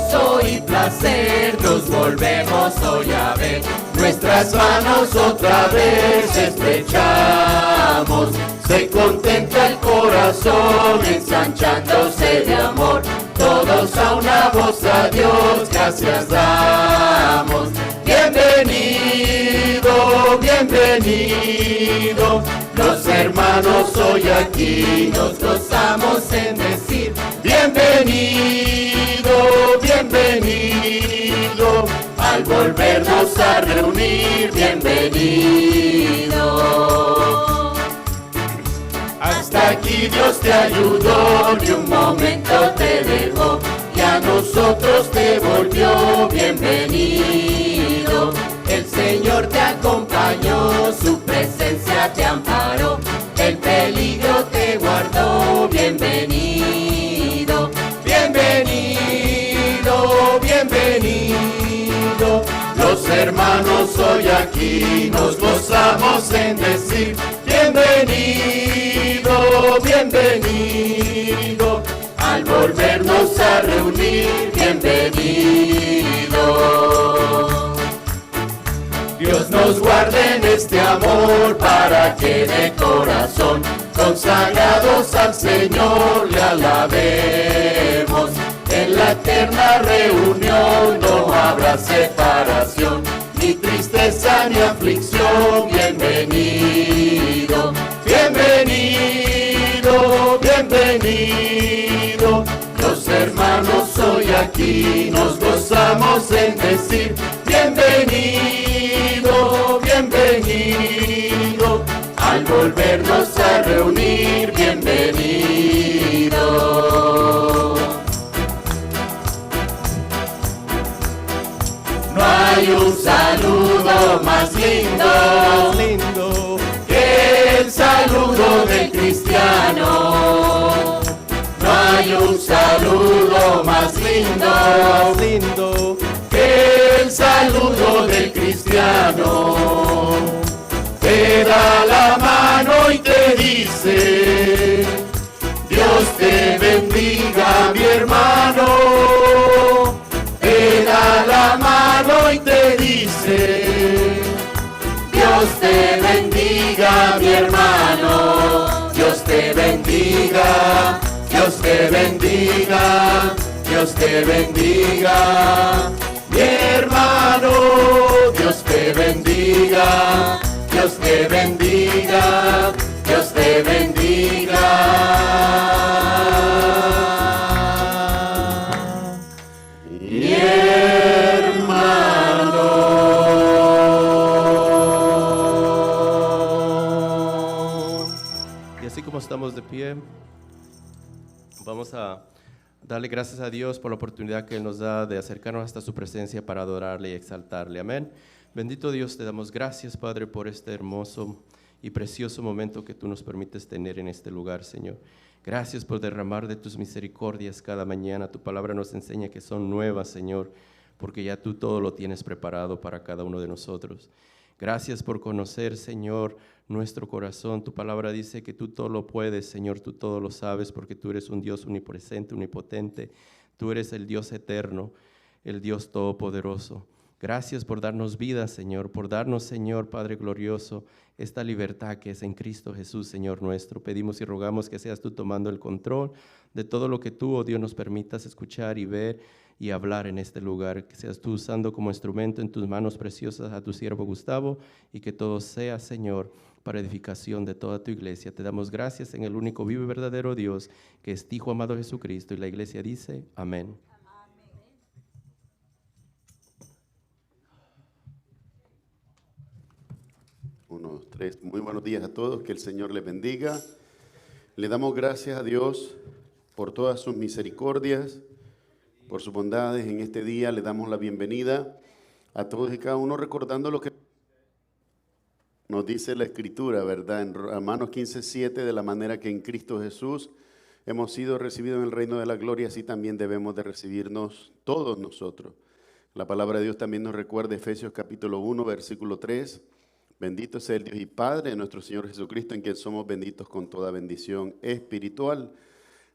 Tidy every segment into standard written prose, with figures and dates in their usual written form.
gozo y placer nos volvemos hoy a ver. Nuestras manos otra vez estrechamos, se contenta el corazón ensanchándose de amor. Todos a una voz a Dios gracias damos. Bienvenido, bienvenido. Los hermanos hoy aquí nos gozamos en decir bienvenido, bienvenido. Al volvernos a reunir, bienvenido. Hasta aquí Dios te ayudó, ni un momento te dejó, y a nosotros te volvió bienvenido. El Señor te acompañó, su presencia te amparó, el peligro te guardó, bienvenido, bienvenido, bienvenido. Los hermanos hoy aquí nos gozamos en decir bienvenido, bienvenido. Al volvernos a reunir, bienvenido. Dios nos guarde en este amor para que de corazón, consagrados al Señor, le alabemos. En la eterna reunión no habrá separación, ni tristeza ni aflicción. Bienvenido, bienvenido, bienvenido. Los hermanos hoy aquí nos gozamos en decir bienvenido, bienvenido. Al volvernos a reunir, bienvenido. No hay un saludo más lindo que el saludo del cristiano. No hay un saludo más lindo que el saludo del cristiano. Te da la mano y te dice, Dios te bendiga, mi hermano. Te da la mano y te dice, Dios te bendiga, mi hermano. Dios te bendiga, Dios te bendiga, Dios te bendiga, mi hermano. Dios te bendiga, Dios te bendiga, Dios te bendiga, mi hermano. Y así como estamos de pie, vamos a darle gracias a Dios por la oportunidad que Él nos da de acercarnos hasta su presencia para adorarle y exaltarle. Amén. Bendito Dios, te damos gracias, Padre, por este hermoso y precioso momento que tú nos permites tener en este lugar, Señor. Gracias por derramar de tus misericordias cada mañana. Tu palabra nos enseña que son nuevas, Señor, porque ya tú todo lo tienes preparado para cada uno de nosotros. Gracias por conocer, Señor, nuestro corazón. Tu palabra dice que tú todo lo puedes, Señor, tú todo lo sabes, porque tú eres un Dios omnipresente, omnipotente. Tú eres el Dios eterno, el Dios todopoderoso. Gracias por darnos vida, Señor, por darnos, Señor, Padre glorioso, esta libertad que es en Cristo Jesús, Señor nuestro. Pedimos y rogamos que seas tú tomando el control de todo lo que tú, oh Dios, nos permitas escuchar y ver y hablar en este lugar. Que seas tú usando como instrumento en tus manos preciosas a tu siervo Gustavo, y que todo sea, Señor, para edificación de toda tu iglesia. Te damos gracias en el único vivo y verdadero Dios, que es tu Hijo amado Jesucristo. Y la iglesia dice, amén. 1, 2, 3. Muy buenos días a todos, que el Señor les bendiga. Le damos gracias a Dios por todas sus misericordias, por sus bondades en este día. Le damos la bienvenida a todos y cada uno, recordando lo que nos dice la Escritura, ¿verdad? En Romanos 15:7, de la manera que en Cristo Jesús hemos sido recibidos en el reino de la gloria, así también debemos de recibirnos todos nosotros. La palabra de Dios también nos recuerda Efesios capítulo 1, versículo 3. Bendito sea el Dios y Padre de nuestro Señor Jesucristo, en quien somos benditos con toda bendición espiritual.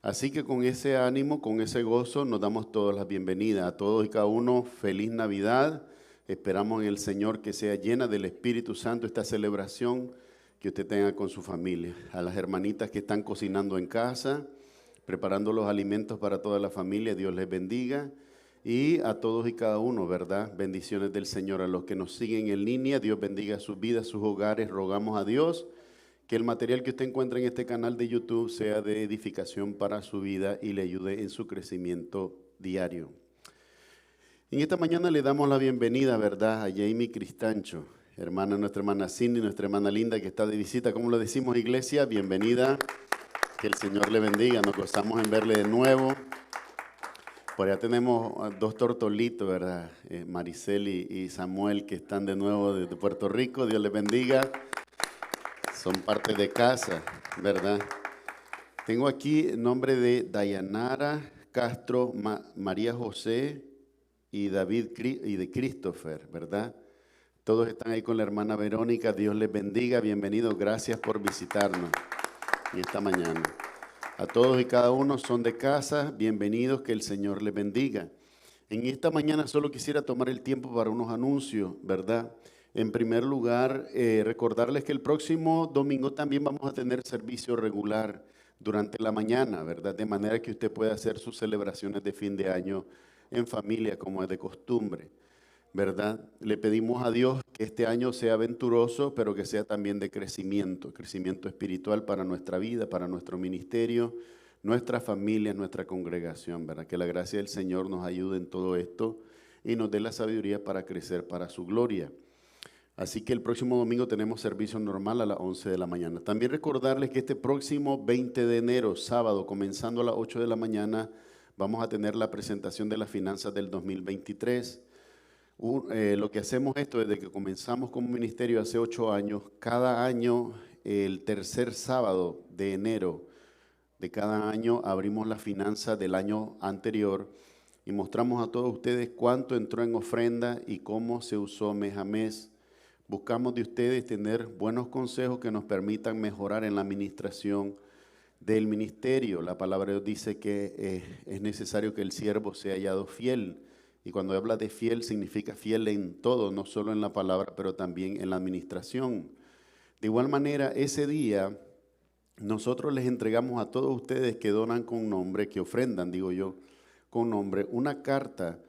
Así que con ese ánimo, con ese gozo, nos damos todas las bienvenidas. A todos y cada uno, feliz Navidad. Esperamos en el Señor que sea llena del Espíritu Santo esta celebración que usted tenga con su familia. A las hermanitas que están cocinando en casa, preparando los alimentos para toda la familia, Dios les bendiga. Y a todos y cada uno, ¿verdad? Bendiciones del Señor. A los que nos siguen en línea, Dios bendiga sus vidas, sus hogares. Rogamos a Dios que el material que usted encuentra en este canal de YouTube sea de edificación para su vida y le ayude en su crecimiento diario. En esta mañana le damos la bienvenida, ¿verdad?, a Jamie Cristancho, nuestra hermana Cindy, nuestra hermana Linda que está de visita. ¿Cómo lo decimos, iglesia? Bienvenida. Que el Señor le bendiga. Nos gozamos en verle de nuevo. Por allá tenemos dos tortolitos, ¿verdad? Maricel y Samuel, que están de nuevo desde Puerto Rico. Dios les bendiga. Son parte de casa, ¿verdad? Tengo aquí el nombre de Dayanara Castro, María José y David y de Christopher, ¿verdad? Todos están ahí con la hermana Verónica. Dios les bendiga. Bienvenidos. Gracias por visitarnos esta mañana. A todos y cada uno son de casa. Bienvenidos. Que el Señor les bendiga. En esta mañana solo quisiera tomar el tiempo para unos anuncios, ¿verdad? En primer lugar, recordarles que el próximo domingo también vamos a tener servicio regular durante la mañana, ¿verdad? De manera que usted pueda hacer sus celebraciones de fin de año en familia, como es de costumbre, ¿verdad? Le pedimos a Dios que este año sea aventuroso, pero que sea también de crecimiento espiritual para nuestra vida, para nuestro ministerio, nuestra familia, nuestra congregación, ¿verdad? Que la gracia del Señor nos ayude en todo esto y nos dé la sabiduría para crecer para su gloria. Así que el próximo domingo tenemos servicio normal a las 11 de la mañana. También recordarles que este próximo 20 de enero, sábado, comenzando a las 8 de la mañana, vamos a tener la presentación de las finanzas del 2023. Lo que hacemos esto desde que comenzamos como ministerio hace 8 años, cada año, el tercer sábado de enero de cada año, abrimos las finanzas del año anterior y mostramos a todos ustedes cuánto entró en ofrenda y cómo se usó mes a mes. Buscamos de ustedes tener buenos consejos que nos permitan mejorar en la administración del ministerio. La palabra de Dios dice que es necesario que el siervo sea hallado fiel. Y cuando habla de fiel, significa fiel en todo, no solo en la palabra, pero también en la administración. De igual manera, ese día nosotros les entregamos a todos ustedes que donan con nombre, que ofrendan, digo yo, con nombre, una carta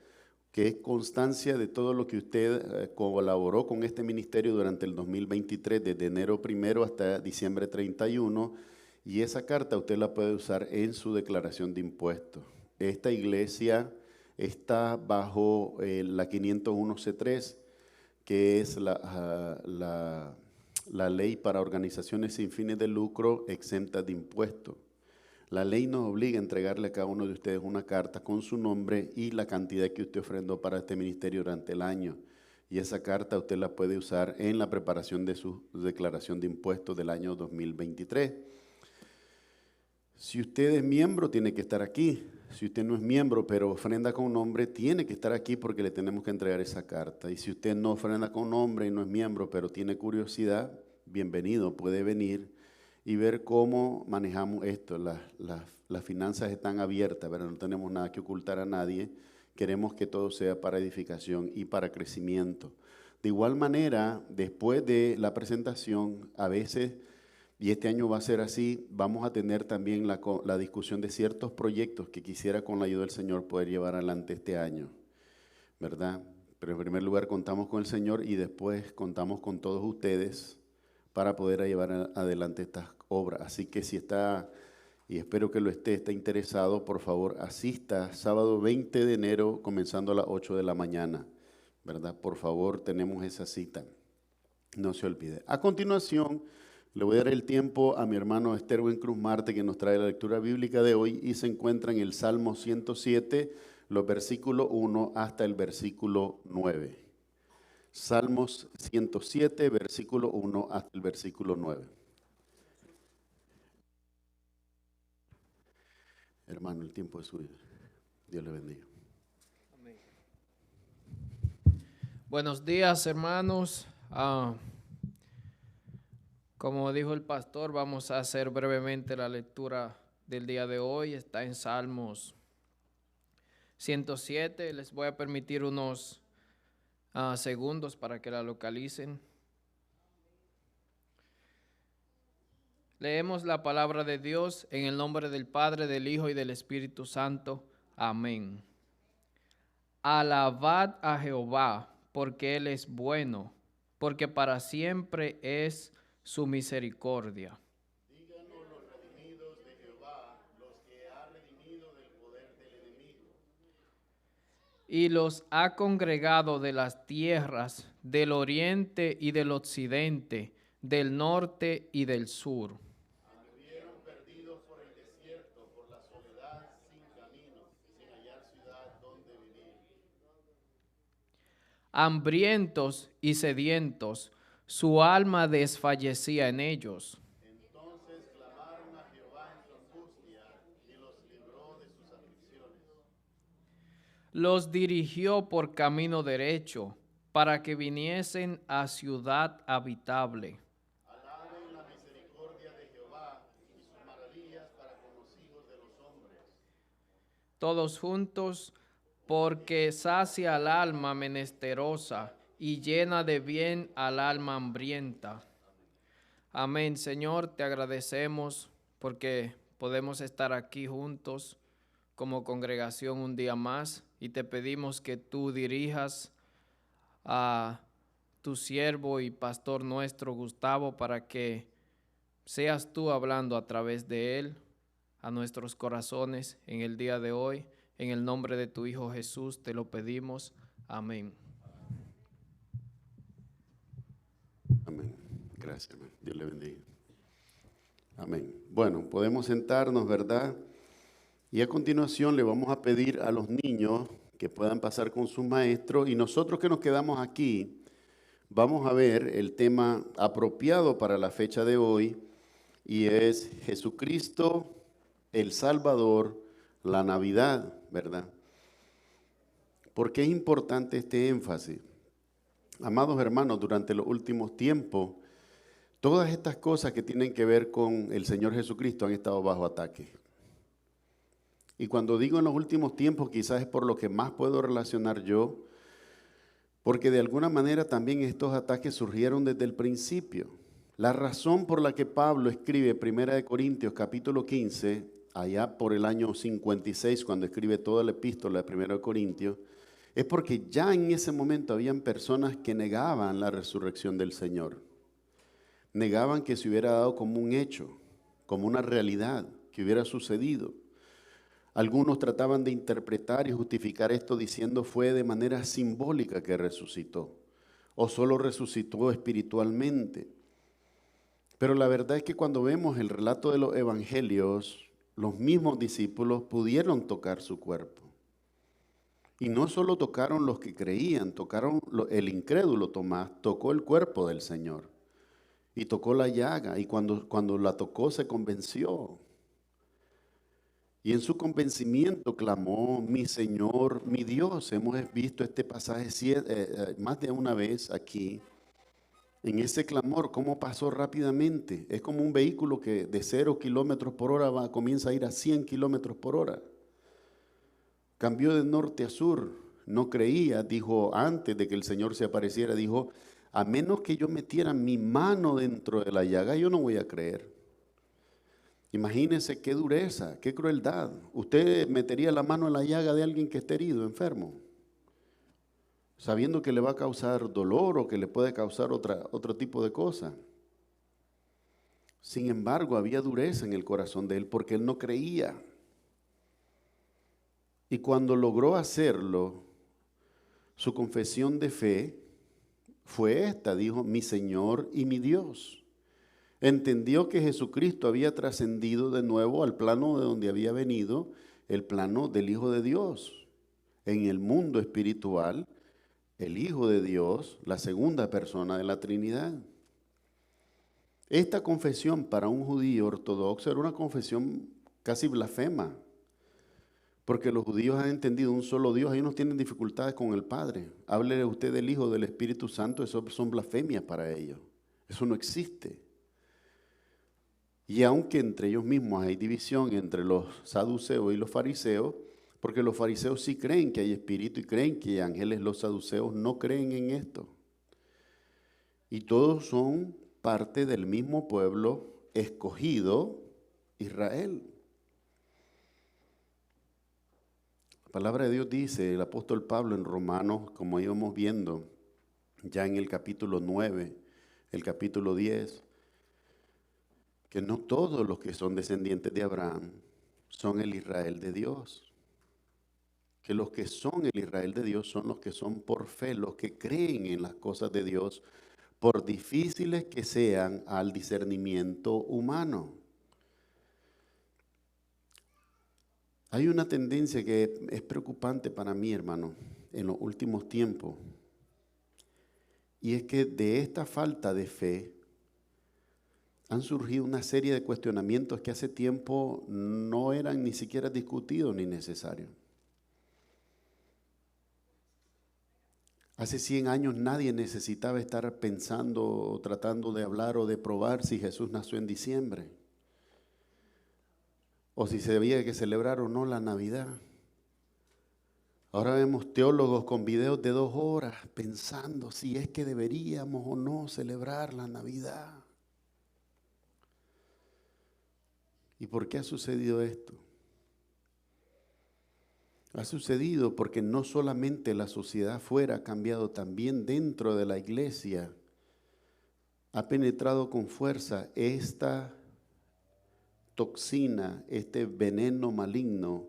que es constancia de todo lo que usted colaboró con este ministerio durante el 2023, desde enero 1 hasta diciembre 31, y esa carta usted la puede usar en su declaración de impuestos. Esta iglesia está bajo la 501C3, que es la ley para organizaciones sin fines de lucro exentas de impuestos. La ley nos obliga a entregarle a cada uno de ustedes una carta con su nombre y la cantidad que usted ofrendó para este ministerio durante el año. Y esa carta usted la puede usar en la preparación de su declaración de impuestos del año 2023. Si usted es miembro, tiene que estar aquí. Si usted no es miembro, pero ofrenda con nombre, tiene que estar aquí porque le tenemos que entregar esa carta. Y si usted no ofrenda con nombre y no es miembro, pero tiene curiosidad, bienvenido, puede venir y ver cómo manejamos esto. Las finanzas están abiertas, ¿verdad? No tenemos nada que ocultar a nadie. Queremos que todo sea para edificación y para crecimiento. De igual manera, después de la presentación, a veces, y este año va a ser así, vamos a tener también la discusión de ciertos proyectos que quisiera con la ayuda del Señor poder llevar adelante este año, ¿verdad? Pero en primer lugar contamos con el Señor y después contamos con todos ustedes para poder llevar adelante estas obras. Así que si está, y espero que lo está interesado, por favor asista sábado 20 de enero comenzando a las 8 de la mañana, ¿verdad? Por favor, tenemos esa cita, no se olvide. A continuación, le voy a dar el tiempo a mi hermano Esterwin Cruz Marte, que nos trae la lectura bíblica de hoy y se encuentra en el Salmo 107, los versículos 1 hasta el versículo 9. Salmos 107, versículo 1 hasta el versículo 9. Hermano, el tiempo es suyo. Dios le bendiga. Amén. Buenos días, hermanos. Como dijo el pastor, vamos a hacer brevemente la lectura del día de hoy está en Salmos 107. Les voy a permitir unos segundos para que la localicen. Leemos la palabra de Dios en el nombre del Padre, del Hijo y del Espíritu Santo. Amén. Alabad a Jehová, porque Él es bueno, porque para siempre es su misericordia. Díganos los redimidos de Jehová, los que ha redimido del poder del enemigo. Y los ha congregado de las tierras del oriente y del occidente, del norte y del sur. Anduvieron perdidos por el desierto, por la soledad, sin camino, sin hallar ciudad donde vivir. Hambrientos y sedientos, su alma desfallecía en ellos. Entonces clamaron a Jehová en su angustia y los libró de sus aflicciones. Los dirigió por camino derecho, para que viniesen a ciudad habitable. Alaben la misericordia de Jehová y sus maravillas para con los hijos de los hombres. Todos juntos, porque sacia al alma menesterosa y llena de bien al alma hambrienta. Amén. Señor, te agradecemos porque podemos estar aquí juntos como congregación un día más y te pedimos que tú dirijas a tu siervo y pastor nuestro Gustavo para que seas tú hablando a través de él a nuestros corazones en el día de hoy. En el nombre de tu Hijo Jesús te lo pedimos. Amén. Amén. Gracias, hermano. Dios le bendiga. Amén. Bueno, podemos sentarnos, ¿verdad? Y a continuación le vamos a pedir a los niños que puedan pasar con sus maestros y nosotros que nos quedamos aquí vamos a ver el tema apropiado para la fecha de hoy y es Jesucristo, el Salvador, la Navidad, ¿verdad? ¿Por qué es importante este énfasis? Amados hermanos, durante los últimos tiempos, todas estas cosas que tienen que ver con el Señor Jesucristo han estado bajo ataque. Y cuando digo en los últimos tiempos, quizás es por lo que más puedo relacionar yo, porque de alguna manera también estos ataques surgieron desde el principio. La razón por la que Pablo escribe 1 Corintios capítulo 15, allá por el año 56, cuando escribe toda la epístola de 1 Corintios, es porque ya en ese momento habían personas que negaban la resurrección del Señor. Negaban que se hubiera dado como un hecho, como una realidad, que hubiera sucedido. Algunos trataban de interpretar y justificar esto diciendo fue de manera simbólica que resucitó, o solo resucitó espiritualmente. Pero la verdad es que cuando vemos el relato de los evangelios, los mismos discípulos pudieron tocar su cuerpo. Y no solo tocaron los que creían, tocaron el incrédulo Tomás, tocó el cuerpo del Señor. Y tocó la llaga, y cuando la tocó se convenció. Y en su convencimiento clamó, mi Señor, mi Dios. Hemos visto este pasaje más de una vez aquí. En ese clamor, cómo pasó rápidamente. Es como un vehículo que de 0 kilómetros por hora comienza a ir a 100 kilómetros por hora. Cambió de norte a sur. No creía, dijo antes de que el Señor se apareciera, dijo, a menos que yo metiera mi mano dentro de la llaga, yo no voy a creer. Imagínense qué dureza, qué crueldad. ¿Usted metería la mano en la llaga de alguien que esté herido, enfermo? Sabiendo que le va a causar dolor o que le puede causar otro tipo de cosa. Sin embargo, había dureza en el corazón de él porque él no creía. Y cuando logró hacerlo, su confesión de fe fue esta, dijo, mi Señor y mi Dios. Entendió que Jesucristo había trascendido de nuevo al plano de donde había venido, el plano del Hijo de Dios. En el mundo espiritual, el Hijo de Dios, la segunda persona de la Trinidad. Esta confesión para un judío ortodoxo era una confesión casi blasfema, porque los judíos han entendido un solo Dios, ellos no tienen dificultades con el Padre. Háblele usted del Hijo, del Espíritu Santo, eso son blasfemias para ellos. Eso no existe. Y aunque entre ellos mismos hay división entre los saduceos y los fariseos, porque los fariseos sí creen que hay espíritu y creen que hay ángeles, los saduceos no creen en esto. Y todos son parte del mismo pueblo escogido, Israel. La palabra de Dios dice, el apóstol Pablo en Romanos, como íbamos viendo ya en el capítulo 9, el capítulo 10, que no todos los que son descendientes de Abraham son el Israel de Dios. Que los que son el Israel de Dios son los que son por fe, los que creen en las cosas de Dios, por difíciles que sean al discernimiento humano. Hay una tendencia que es preocupante para mí, hermano, en los últimos tiempos, y es que de esta falta de fe han surgido una serie de cuestionamientos que hace tiempo no eran ni siquiera discutidos ni necesarios. Hace 100 años nadie necesitaba estar pensando o tratando de hablar o de probar si Jesús nació en diciembre, o si se había que celebrar o no la Navidad. Ahora vemos teólogos con videos de 2 horas pensando si es que deberíamos o no celebrar la Navidad. ¿Y por qué ha sucedido esto? Ha sucedido porque no solamente la sociedad afuera ha cambiado, también dentro de la iglesia ha penetrado con fuerza esta toxina, este veneno maligno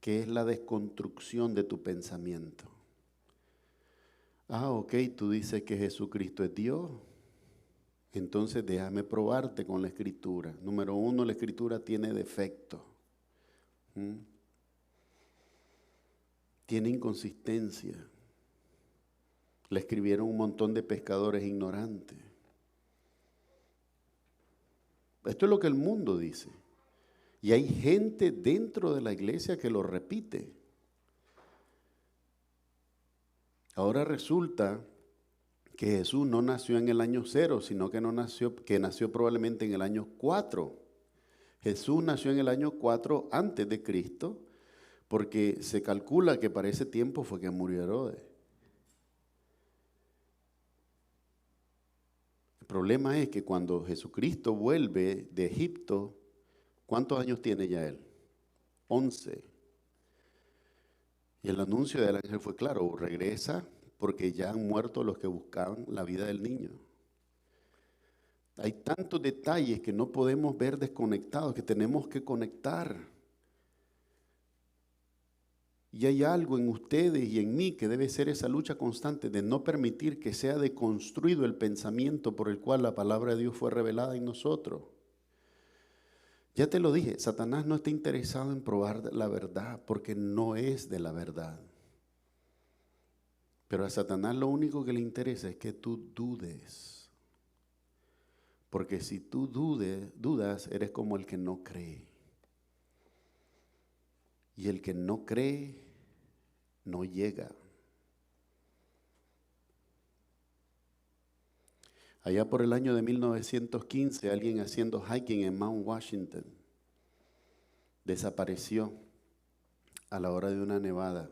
que es la desconstrucción de tu pensamiento. Ok, tú dices que Jesucristo es Dios. Entonces déjame probarte con la Escritura. Número 1, la Escritura tiene defecto. Tiene inconsistencia. La escribieron un montón de pescadores ignorantes. Esto es lo que el mundo dice. Y hay gente dentro de la iglesia que lo repite. Ahora resulta que Jesús no nació en el año 0, sino que nació probablemente en el año 4. Jesús nació en el año 4 antes de Cristo, porque se calcula que para ese tiempo fue que murió Herodes. El problema es que cuando Jesucristo vuelve de Egipto, ¿cuántos años tiene ya él? 11. Y el anuncio del ángel fue claro, regresa porque ya han muerto los que buscaban la vida del niño. Hay tantos detalles que no podemos ver desconectados, que tenemos que conectar. Y hay algo en ustedes y en mí que debe ser esa lucha constante de no permitir que sea deconstruido el pensamiento por el cual la palabra de Dios fue revelada en nosotros. Ya te lo dije, Satanás no está interesado en probar la verdad porque no es de la verdad. Pero a Satanás lo único que le interesa es que tú dudes. Porque si tú dudas, eres como el que no cree. Y el que no cree, no llega. Allá por el año de 1915, alguien haciendo hiking en Mount Washington desapareció a la hora de una nevada.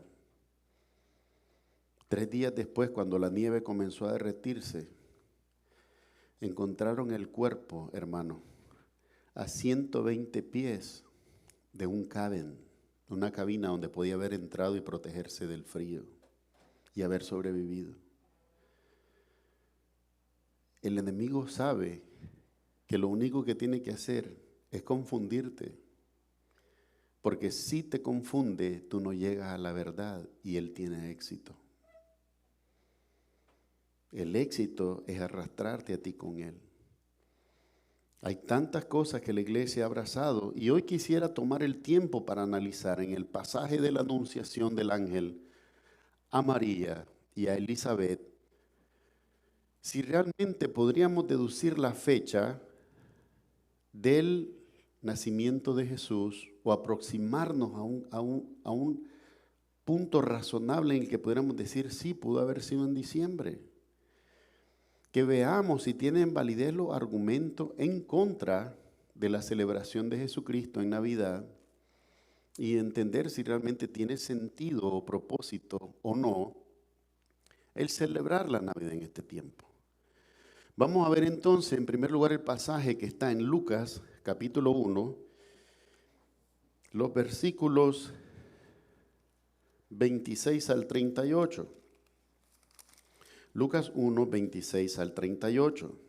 3 días después, cuando la nieve comenzó a derretirse, encontraron el cuerpo, hermano, a 120 pies de un cabin, una cabina donde podía haber entrado y protegerse del frío y haber sobrevivido. El enemigo sabe que lo único que tiene que hacer es confundirte, porque si te confunde, tú no llegas a la verdad y él tiene éxito. El éxito es arrastrarte a ti con él. Hay tantas cosas que la iglesia ha abrazado y hoy quisiera tomar el tiempo para analizar en el pasaje de la anunciación del ángel a María y a Elizabeth si realmente podríamos deducir la fecha del nacimiento de Jesús o aproximarnos a un punto razonable en el que pudiéramos decir sí, pudo haber sido en diciembre. Que veamos si tienen validez los argumentos en contra de la celebración de Jesucristo en Navidad y entender si realmente tiene sentido o propósito o no el celebrar la Navidad en este tiempo. Vamos a ver entonces, en primer lugar, el pasaje que está en Lucas, capítulo 1, los versículos 26 al 38. Lucas 1, 26 al 38.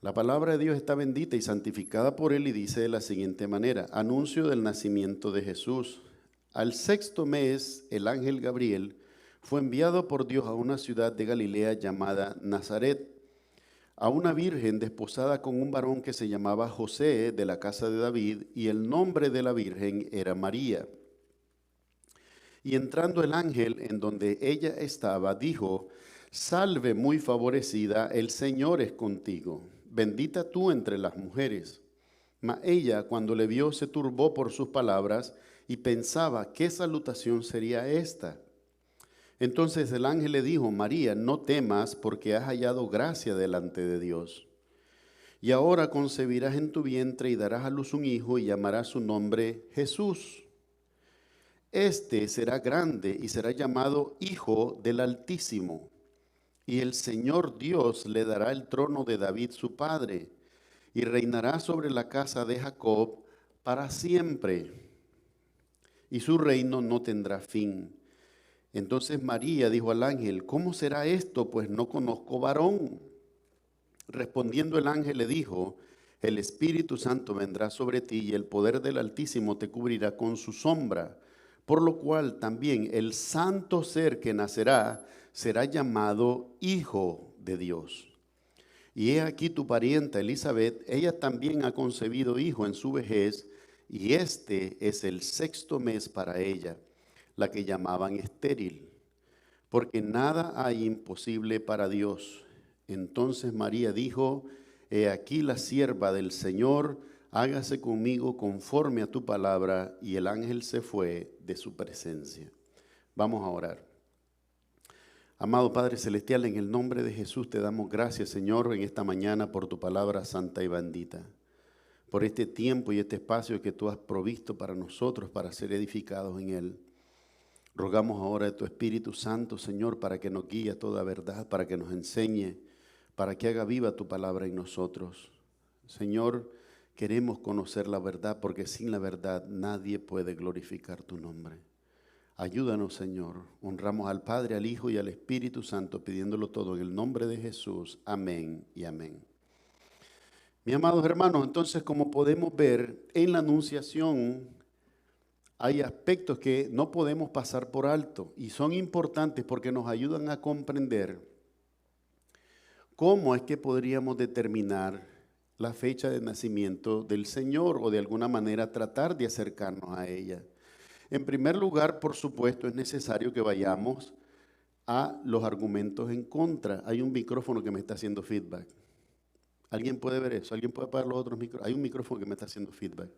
La palabra de Dios está bendita y santificada por Él y dice de la siguiente manera: anuncio del nacimiento de Jesús. Al sexto mes, el ángel Gabriel fue enviado por Dios a una ciudad de Galilea llamada Nazaret, a una virgen desposada con un varón que se llamaba José, de la casa de David, y el nombre de la virgen era María. Y entrando el ángel en donde ella estaba, dijo: salve muy favorecida, el Señor es contigo, bendita tú entre las mujeres. Mas ella, cuando le vio, se turbó por sus palabras y pensaba: ¿qué salutación sería esta? Entonces el ángel le dijo: María, no temas, porque has hallado gracia delante de Dios. Y ahora concebirás en tu vientre y darás a luz un hijo y llamarás su nombre Jesús. Este será grande y será llamado Hijo del Altísimo. Y el Señor Dios le dará el trono de David su padre, y reinará sobre la casa de Jacob para siempre, y su reino no tendrá fin. Entonces María dijo al ángel: ¿cómo será esto? Pues no conozco varón. Respondiendo el ángel le dijo: el Espíritu Santo vendrá sobre ti y el poder del Altísimo te cubrirá con su sombra, por lo cual también el santo ser que nacerá será llamado Hijo de Dios. Y he aquí tu parienta Elizabeth, ella también ha concebido hijo en su vejez, y este es el sexto mes para ella, la que llamaban estéril, porque nada hay imposible para Dios. Entonces María dijo: he aquí la sierva del Señor, hágase conmigo conforme a tu palabra. Y el ángel se fue de su presencia. Vamos a orar. Amado Padre Celestial, en el nombre de Jesús te damos gracias, Señor, en esta mañana por tu palabra santa y bendita, por este tiempo y este espacio que tú has provisto para nosotros, para ser edificados en él. Rogamos ahora de tu Espíritu Santo, Señor, para que nos guíe a toda verdad, para que nos enseñe, para que haga viva tu palabra en nosotros. Señor, queremos conocer la verdad, porque sin la verdad nadie puede glorificar tu nombre. Ayúdanos, Señor. Honramos al Padre, al Hijo y al Espíritu Santo, pidiéndolo todo en el nombre de Jesús. Amén y amén. Mis amados hermanos, entonces, como podemos ver, en la Anunciación hay aspectos que no podemos pasar por alto y son importantes porque nos ayudan a comprender cómo es que podríamos determinar la fecha de nacimiento del Señor o de alguna manera tratar de acercarnos a ella. En primer lugar, por supuesto, es necesario que vayamos a los argumentos en contra. Hay un micrófono que me está haciendo feedback. ¿Alguien puede ver eso? ¿Alguien puede apagar los otros micrófonos? Hay un micrófono que me está haciendo feedback.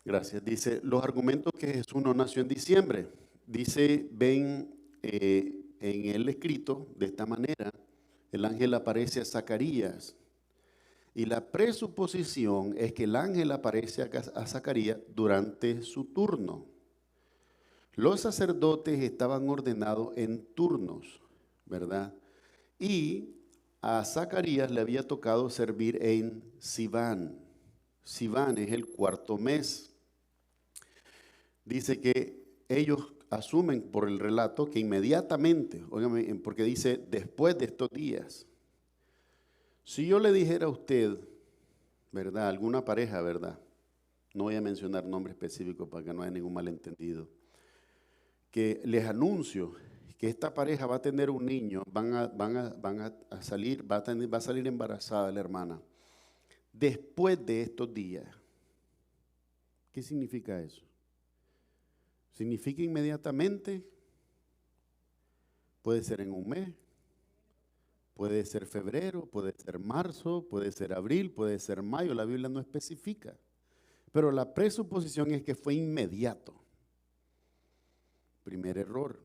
Gracias. Dice, los argumentos que Jesús no nació en diciembre. Dice, ven en el escrito de esta manera, el ángel aparece a Zacarías. Y la presuposición es que el ángel aparece a Zacarías durante su turno. Los sacerdotes estaban ordenados en turnos, ¿verdad? Y a Zacarías le había tocado servir en Siván. Siván es el cuarto mes. Dice que ellos asumen por el relato que inmediatamente, óigame, porque dice después de estos días. Si yo le dijera a usted, ¿verdad? Alguna pareja, ¿verdad? No voy a mencionar nombres específicos para que no haya ningún malentendido. Que les anuncio que esta pareja va a tener un niño, va a salir embarazada la hermana. Después de estos días. ¿Qué significa eso? Significa inmediatamente, puede ser en un mes. Puede ser febrero, puede ser marzo, puede ser abril, puede ser mayo. La Biblia no especifica. Pero la presuposición es que fue inmediato. Primer error.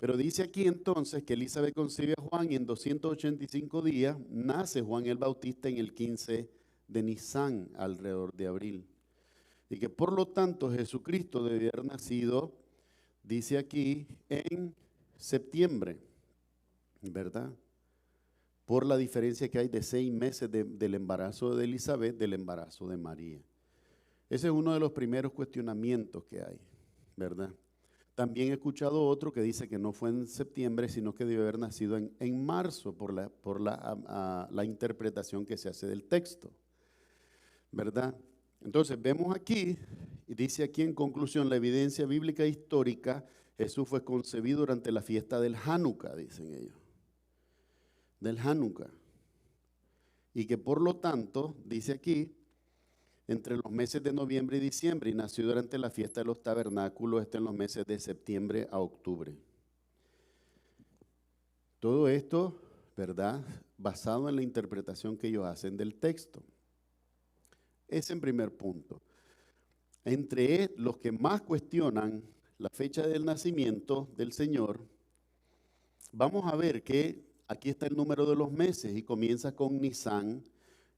Pero dice aquí entonces que Elizabeth concibe a Juan y en 285 días nace Juan el Bautista en el 15 de Nisan, alrededor de abril. Y que por lo tanto Jesucristo debe haber nacido, dice aquí, en septiembre, ¿verdad? Por la diferencia que hay de 6 meses del embarazo de Elizabeth, del embarazo de María. Ese es uno de los primeros cuestionamientos que hay, ¿verdad? También he escuchado otro que dice que no fue en septiembre, sino que debe haber nacido en marzo por la interpretación que se hace del texto, ¿verdad? Entonces vemos aquí, y dice aquí en conclusión, la evidencia bíblica histórica, Jesús fue concebido durante la fiesta del Hanukkah, dicen ellos, del Hanukkah. Y que por lo tanto, dice aquí, entre los meses de noviembre y diciembre, y nació durante la fiesta de los tabernáculos, en los meses de septiembre a octubre. Todo esto, ¿verdad?, basado en la interpretación que ellos hacen del texto. Ese en primer punto. Entre los que más cuestionan la fecha del nacimiento del Señor, vamos a ver que aquí está el número de los meses y comienza con Nisan.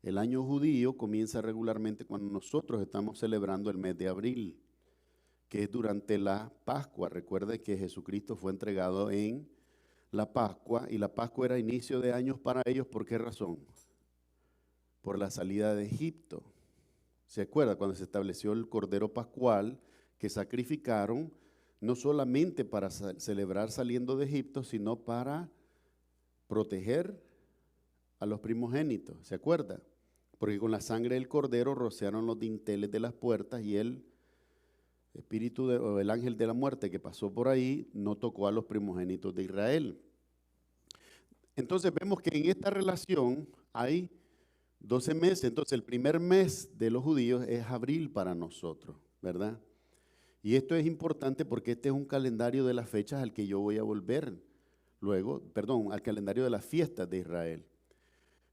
El año judío comienza regularmente cuando nosotros estamos celebrando el mes de abril, que es durante la Pascua. Recuerde que Jesucristo fue entregado en la Pascua y la Pascua era inicio de años para ellos. ¿Por qué razón? Por la salida de Egipto. ¿Se acuerda cuando se estableció el Cordero Pascual que sacrificaron no solamente para celebrar saliendo de Egipto, sino para proteger a los primogénitos? ¿Se acuerda? Porque con la sangre del cordero rociaron los dinteles de las puertas y el espíritu o el ángel de la muerte que pasó por ahí no tocó a los primogénitos de Israel. Entonces vemos que en esta relación hay 12 meses. Entonces el primer mes de los judíos es abril para nosotros, ¿verdad? Y esto es importante porque este es un calendario de las fechas al que yo voy a volver luego, al calendario de las fiestas de Israel.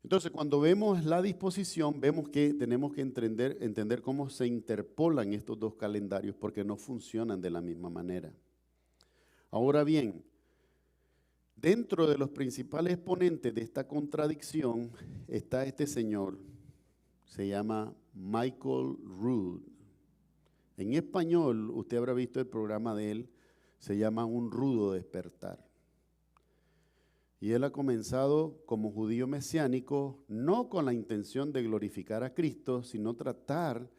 Entonces, cuando vemos la disposición, vemos que tenemos que entender cómo se interpolan estos dos calendarios porque no funcionan de la misma manera. Ahora bien, dentro de los principales exponentes de esta contradicción está este señor, se llama Michael Rood. En español, usted habrá visto el programa de él, se llama Un rudo despertar. Y él ha comenzado como judío mesiánico, no con la intención de glorificar a Cristo, sino tratar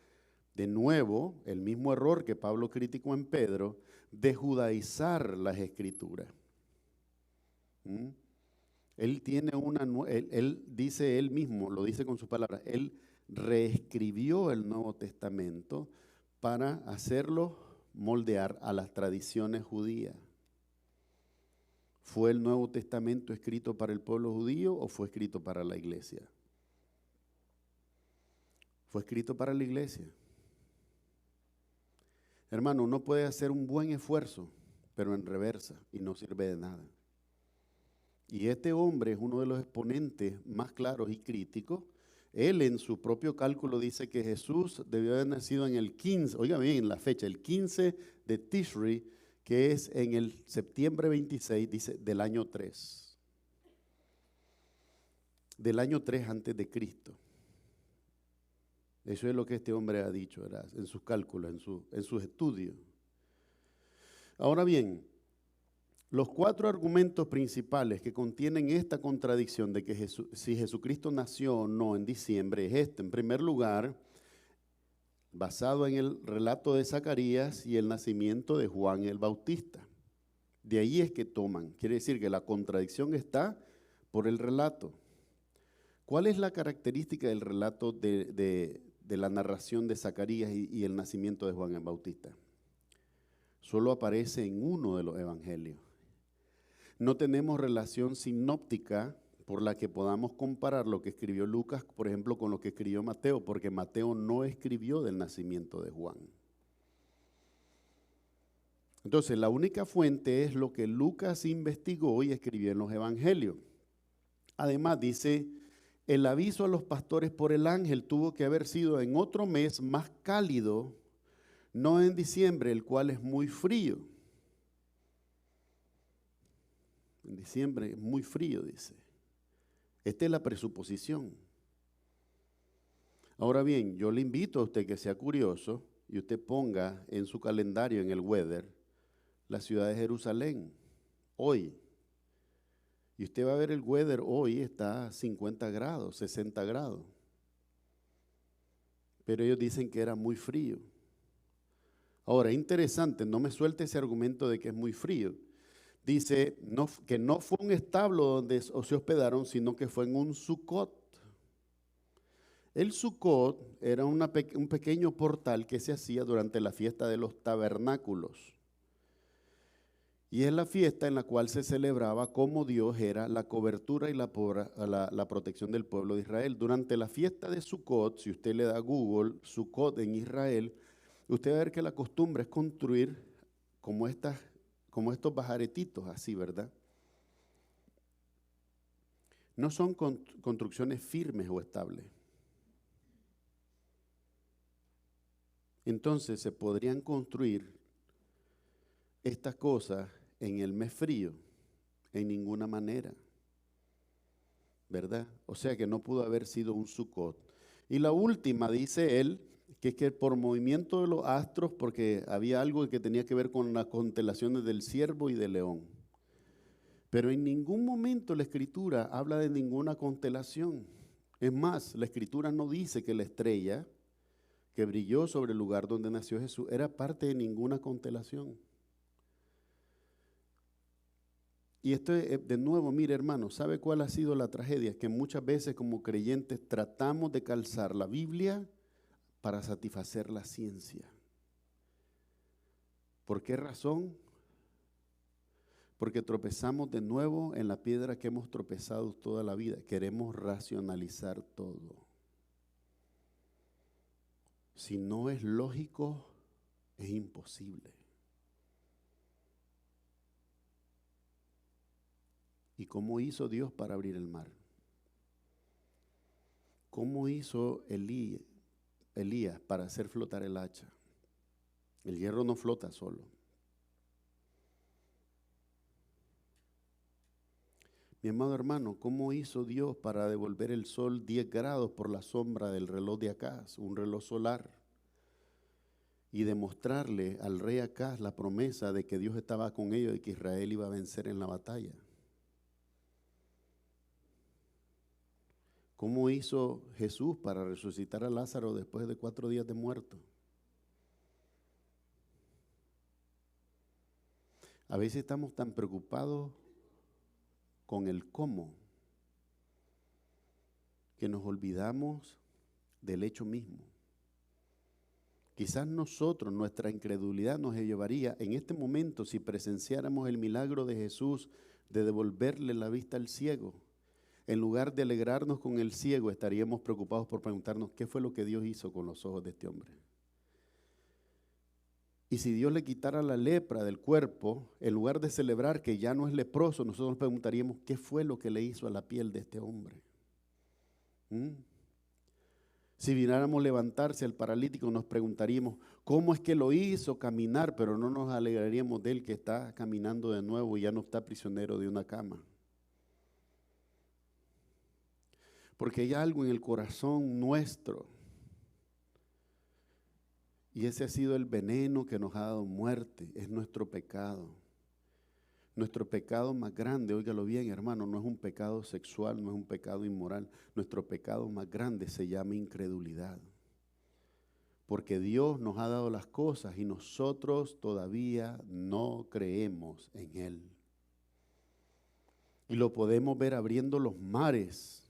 de nuevo, el mismo error que Pablo criticó en Pedro, de judaizar las escrituras. Él tiene él dice él mismo, lo dice con sus palabras, él reescribió el Nuevo Testamento para hacerlo moldear a las tradiciones judías. ¿Fue el Nuevo Testamento escrito para el pueblo judío o fue escrito para la iglesia? Fue escrito para la iglesia. Hermano, uno puede hacer un buen esfuerzo, pero en reversa y no sirve de nada. Y este hombre es uno de los exponentes más claros y críticos. Él en su propio cálculo dice que Jesús debió haber nacido en el 15, oiga bien la fecha, el 15 de Tishri, que es en el septiembre 26, dice, del año 3. Del año 3 antes de Cristo. Eso es lo que este hombre ha dicho, ¿verdad?, en sus cálculos, en sus estudios. Ahora bien, los 4 argumentos principales que contienen esta contradicción de que si Jesucristo nació o no en diciembre es este. En primer lugar, basado en el relato de Zacarías y el nacimiento de Juan el Bautista. De ahí es que toman. Quiere decir que la contradicción está por el relato. ¿Cuál es la característica del relato de la narración de Zacarías y el nacimiento de Juan el Bautista? Solo aparece en uno de los evangelios. No tenemos relación sinóptica por la que podamos comparar lo que escribió Lucas, por ejemplo, con lo que escribió Mateo, porque Mateo no escribió del nacimiento de Juan. Entonces, la única fuente es lo que Lucas investigó y escribió en los evangelios. Además, dice, el aviso a los pastores por el ángel tuvo que haber sido en otro mes más cálido, no en diciembre, el cual es muy frío. en diciembre es muy frío, dice. Esta es la presuposición. Ahora bien, yo le invito a usted que sea curioso y usted ponga en su calendario, en el weather, la ciudad de Jerusalén, hoy. Y usted va a ver el weather hoy está a 50 grados, 60 grados. Pero ellos dicen que era muy frío. Ahora, interesante, no me suelte ese argumento de que es muy frío. Dice que no fue un establo donde se hospedaron, sino que fue en un Sucot. El Sucot era un pequeño portal que se hacía durante la fiesta de los tabernáculos. Y es la fiesta en la cual se celebraba cómo Dios era la cobertura y la protección del pueblo de Israel. Durante la fiesta de Sucot, si usted le da a Google, Sucot en Israel, usted va a ver que la costumbre es construir como estos bajaretitos, así, ¿verdad? No son construcciones firmes o estables. Entonces se podrían construir estas cosas en el mes frío, en ninguna manera, ¿verdad? O sea que no pudo haber sido un Sucot. Y la última, dice él, que es que por movimiento de los astros, porque había algo que tenía que ver con las constelaciones del Ciervo y del León. Pero en ningún momento la Escritura habla de ninguna constelación. Es más, la Escritura no dice que la estrella que brilló sobre el lugar donde nació Jesús era parte de ninguna constelación. Y esto es, de nuevo, mire hermano, ¿sabe cuál ha sido la tragedia? Que muchas veces como creyentes tratamos de calzar la Biblia para satisfacer la ciencia. ¿Por qué razón? Porque tropezamos de nuevo en la piedra que hemos tropezado toda la vida. Queremos racionalizar todo. Si no es lógico, es imposible. ¿Y cómo hizo Dios para abrir el mar? ¿Cómo hizo Elías para hacer flotar el hacha? El hierro no flota solo. Mi amado hermano, ¿cómo hizo Dios para devolver el sol 10 grados por la sombra del reloj de Acaz, un reloj solar? Y demostrarle al rey Acaz la promesa de que Dios estaba con ellos y que Israel iba a vencer en la batalla. ¿Cómo hizo Jesús para resucitar a Lázaro después de 4 días de muerto? A veces estamos tan preocupados con el cómo que nos olvidamos del hecho mismo. Quizás nosotros, nuestra incredulidad nos llevaría en este momento, si presenciáramos el milagro de Jesús de devolverle la vista al ciego, en lugar de alegrarnos con el ciego, estaríamos preocupados por preguntarnos qué fue lo que Dios hizo con los ojos de este hombre. Y si Dios le quitara la lepra del cuerpo, en lugar de celebrar que ya no es leproso, nosotros nos preguntaríamos qué fue lo que le hizo a la piel de este hombre. Si viéramos levantarse al paralítico, nos preguntaríamos cómo es que lo hizo caminar, pero no nos alegraríamos de él que está caminando de nuevo y ya no está prisionero de una cama. Porque hay algo en el corazón nuestro. Y ese ha sido el veneno que nos ha dado muerte, es nuestro pecado. Nuestro pecado más grande, óigalo bien hermano, no es un pecado sexual, no es un pecado inmoral. Nuestro pecado más grande se llama incredulidad. Porque Dios nos ha dado las cosas y nosotros todavía no creemos en Él. Y lo podemos ver abriendo los mares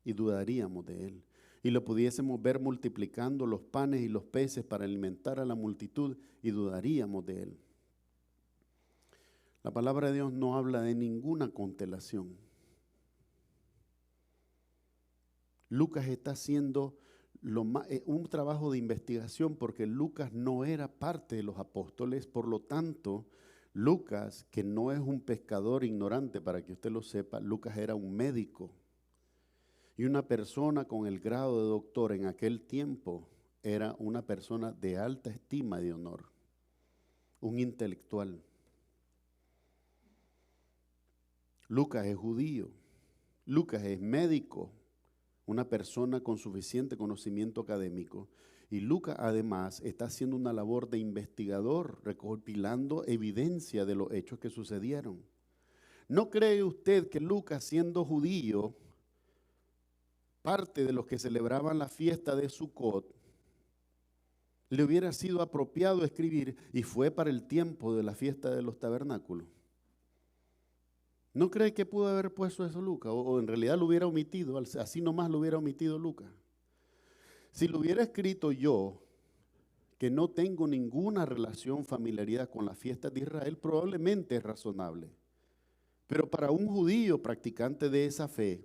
y dudaríamos de Él. Y lo pudiésemos ver multiplicando los panes y los peces para alimentar a la multitud y dudaríamos de Él. La palabra de Dios no habla de ninguna constelación. Lucas está haciendo un trabajo de investigación porque Lucas no era parte de los apóstoles, por lo tanto, Lucas, que no es un pescador ignorante, para que usted lo sepa, Lucas era un médico. Y una persona con el grado de doctor en aquel tiempo era una persona de alta estima y de honor, un intelectual. Lucas es judío. Lucas es médico, una persona con suficiente conocimiento académico. Y Lucas además está haciendo una labor de investigador, recopilando evidencia de los hechos que sucedieron. ¿No cree usted que Lucas, siendo judío, parte de los que celebraban la fiesta de Sucot, le hubiera sido apropiado escribir y fue para el tiempo de la fiesta de los tabernáculos? ¿No cree que pudo haber puesto eso Lucas? O en realidad lo hubiera omitido, así nomás lo hubiera omitido Lucas. Si lo hubiera escrito yo, que no tengo ninguna relación, familiaridad con las fiestas de Israel, probablemente es razonable. Pero para un judío practicante de esa fe,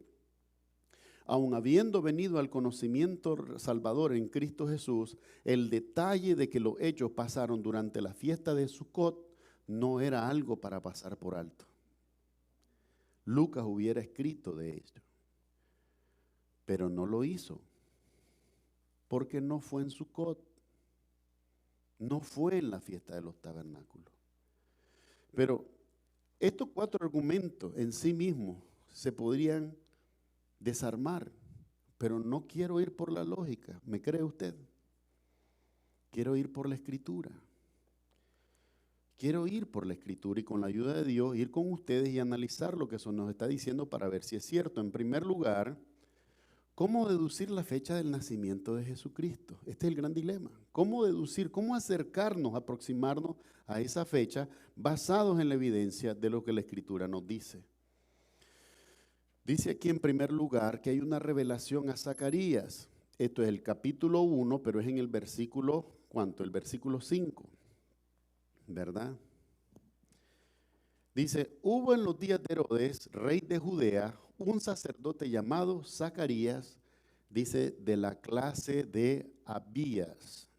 aun habiendo venido al conocimiento salvador en Cristo Jesús, el detalle de que los hechos pasaron durante la fiesta de Sucot no era algo para pasar por alto. Lucas hubiera escrito de ello, pero no lo hizo, porque no fue en Sucot, no fue en la fiesta de los tabernáculos. Pero estos 4 argumentos en sí mismos se podrían desarmar, pero no quiero ir por la lógica, ¿me cree usted? Quiero ir por la Escritura. Quiero ir por la Escritura y con la ayuda de Dios ir con ustedes y analizar lo que eso nos está diciendo para ver si es cierto. En primer lugar, ¿cómo deducir la fecha del nacimiento de Jesucristo? Este es el gran dilema. ¿Cómo deducir, cómo acercarnos, aproximarnos a esa fecha basados en la evidencia de lo que la Escritura nos dice? Dice aquí en primer lugar que hay una revelación a Zacarías. Esto es el capítulo 1, pero es en el versículo, ¿cuánto? El versículo 5, ¿verdad? Dice, hubo en los días de Herodes, rey de Judea, un sacerdote llamado Zacarías, dice, de la clase de Abías.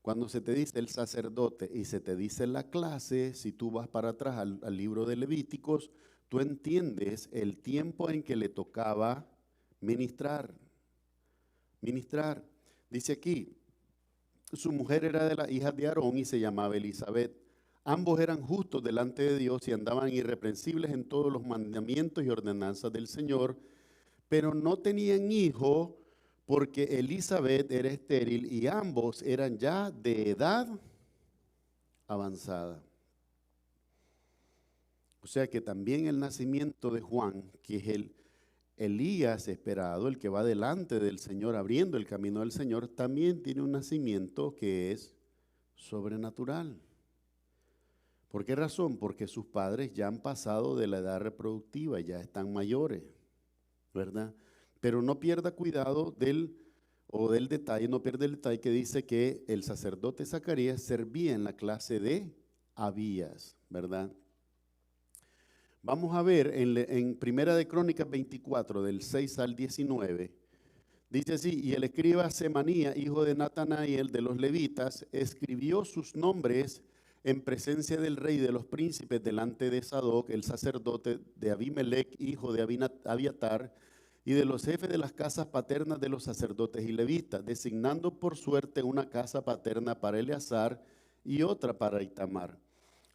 Cuando se te dice el sacerdote y se te dice la clase, si tú vas para atrás al libro de Levíticos, tú entiendes el tiempo en que le tocaba ministrar. Dice aquí, su mujer era de las hijas de Aarón y se llamaba Elizabeth. Ambos eran justos delante de Dios y andaban irreprensibles en todos los mandamientos y ordenanzas del Señor, pero no tenían hijo porque Elizabeth era estéril y ambos eran ya de edad avanzada. O sea que también el nacimiento de Juan, que es el Elías esperado, el que va delante del Señor, abriendo el camino del Señor, también tiene un nacimiento que es sobrenatural. ¿Por qué razón? Porque sus padres ya han pasado de la edad reproductiva, ya están mayores, ¿verdad? Pero no pierda cuidado del detalle, no pierde el detalle que dice que el sacerdote Zacarías servía en la clase de Abías, ¿verdad? Vamos a ver en Primera de Crónicas 24, del 6 al 19, dice así, y el escriba Semanía, hijo de Natanael de los levitas, escribió sus nombres en presencia del rey y de los príncipes delante de Sadoc, el sacerdote, de Abimelech, hijo de Abiatar, y de los jefes de las casas paternas de los sacerdotes y levitas, designando por suerte una casa paterna para Eleazar y otra para Itamar.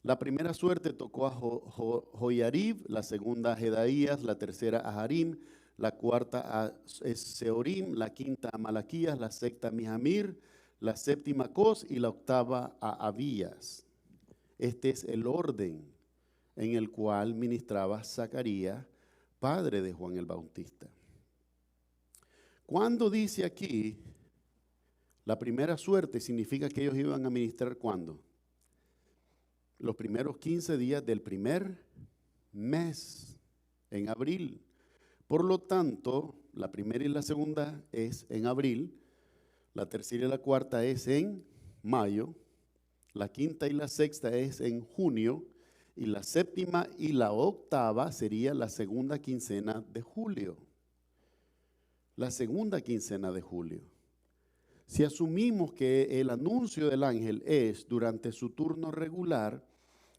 La primera suerte tocó a Joiarib, la segunda a Jedaías, la tercera a Harim, la cuarta a Seorim, la quinta a Malaquías, la sexta a Mijamir, la séptima a Cos y la octava a Abías. Este es el orden en el cual ministraba Zacarías, padre de Juan el Bautista. Cuando dice aquí, la primera suerte significa que ellos iban a ministrar ¿cuándo? Los primeros 15 días del primer mes, en abril. Por lo tanto, la primera y la segunda es en abril, la tercera y la cuarta es en mayo, la quinta y la sexta es en junio, y la séptima y la octava sería la segunda quincena de julio. La segunda quincena de julio. Si asumimos que el anuncio del ángel es durante su turno regular,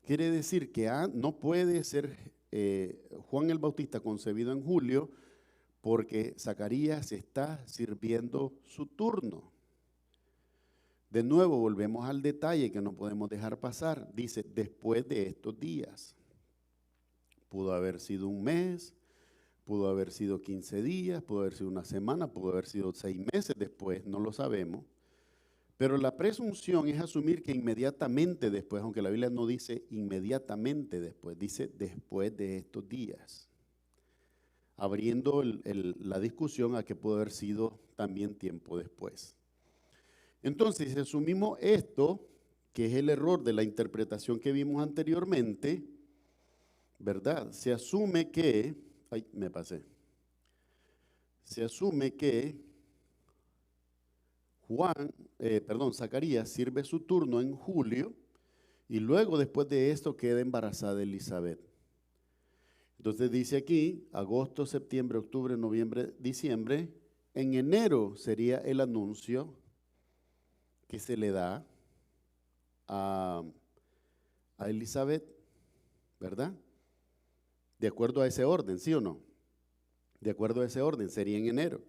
quiere decir que no puede ser Juan el Bautista concebido en julio porque Zacarías está sirviendo su turno. De nuevo volvemos al detalle que no podemos dejar pasar. Dice, después de estos días. Pudo haber sido un mes, pudo haber sido 15 días, pudo haber sido una semana, pudo haber sido 6 meses después, no lo sabemos. Pero la presunción es asumir que inmediatamente después, aunque la Biblia no dice inmediatamente después, dice después de estos días, abriendo la discusión a que pudo haber sido también tiempo después. Entonces, si asumimos esto, que es el error de la interpretación que vimos anteriormente, ¿verdad? Se asume que, se asume que Zacarías sirve su turno en julio y luego después de esto queda embarazada Elizabeth. Entonces dice aquí, agosto, septiembre, octubre, noviembre, diciembre. En enero sería el anuncio que se le da a Elizabeth, ¿verdad? De acuerdo a ese orden, ¿sí o no? De acuerdo a ese orden, sería en enero.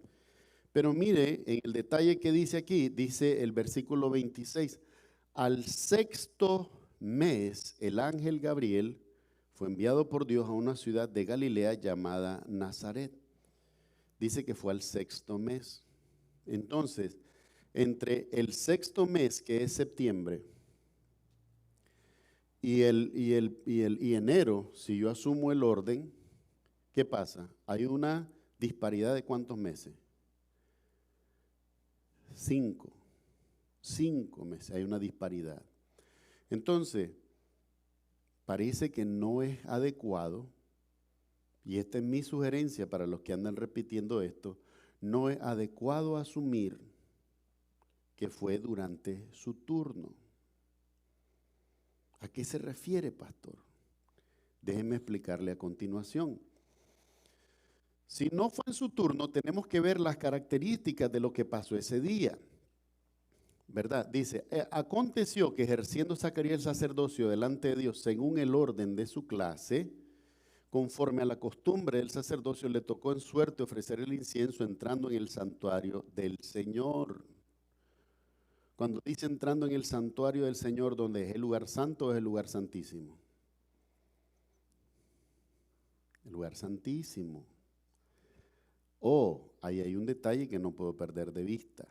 Pero mire, en el detalle que dice aquí, dice el versículo 26, al sexto mes el ángel Gabriel fue enviado por Dios a una ciudad de Galilea llamada Nazaret. Dice que fue al sexto mes. Entonces, entre el sexto mes, que es septiembre, y enero, si yo asumo el orden, ¿qué pasa? Hay una disparidad de ¿cuántos meses? 5 meses, hay una disparidad. Entonces, parece que no es adecuado, y esta es mi sugerencia para los que andan repitiendo esto, no es adecuado asumir que fue durante su turno. ¿A qué se refiere, pastor? Déjenme explicarle a continuación. Si no fue en su turno, tenemos que ver las características de lo que pasó ese día, ¿verdad? Dice, aconteció que ejerciendo Zacarías el sacerdocio delante de Dios según el orden de su clase, conforme a la costumbre del sacerdocio, le tocó en suerte ofrecer el incienso entrando en el santuario del Señor. Cuando dice entrando en el santuario del Señor, ¿dónde es? ¿El lugar santo o es el lugar santísimo? El lugar santísimo. Ahí hay un detalle que no puedo perder de vista.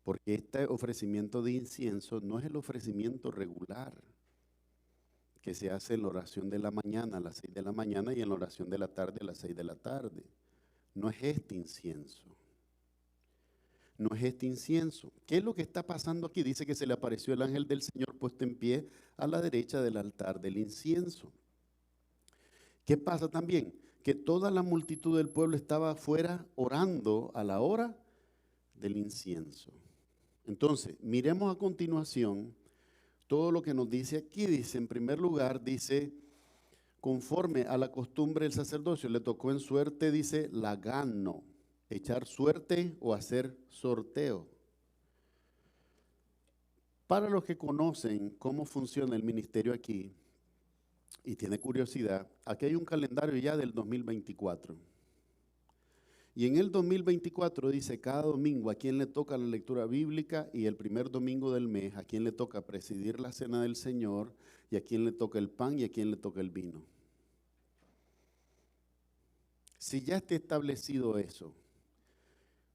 Porque este ofrecimiento de incienso no es el ofrecimiento regular que se hace en la oración de la mañana a las 6 de la mañana y en la oración de la tarde a las 6 de la tarde. No es este incienso. No es este incienso. ¿Qué es lo que está pasando aquí? Dice que se le apareció el ángel del Señor puesto en pie a la derecha del altar del incienso. ¿Qué pasa también? Que toda la multitud del pueblo estaba afuera orando a la hora del incienso. Entonces, miremos a continuación todo lo que nos dice aquí. Dice, en primer lugar, dice, conforme a la costumbre del sacerdocio, le tocó en suerte, dice, lagano, echar suerte o hacer sorteo. Para los que conocen cómo funciona el ministerio aquí y tiene curiosidad, aquí hay un calendario ya del 2024. Y en el 2024 dice cada domingo a quién le toca la lectura bíblica y el primer domingo del mes a quién le toca presidir la cena del Señor y a quién le toca el pan y a quién le toca el vino. Si ya está establecido eso,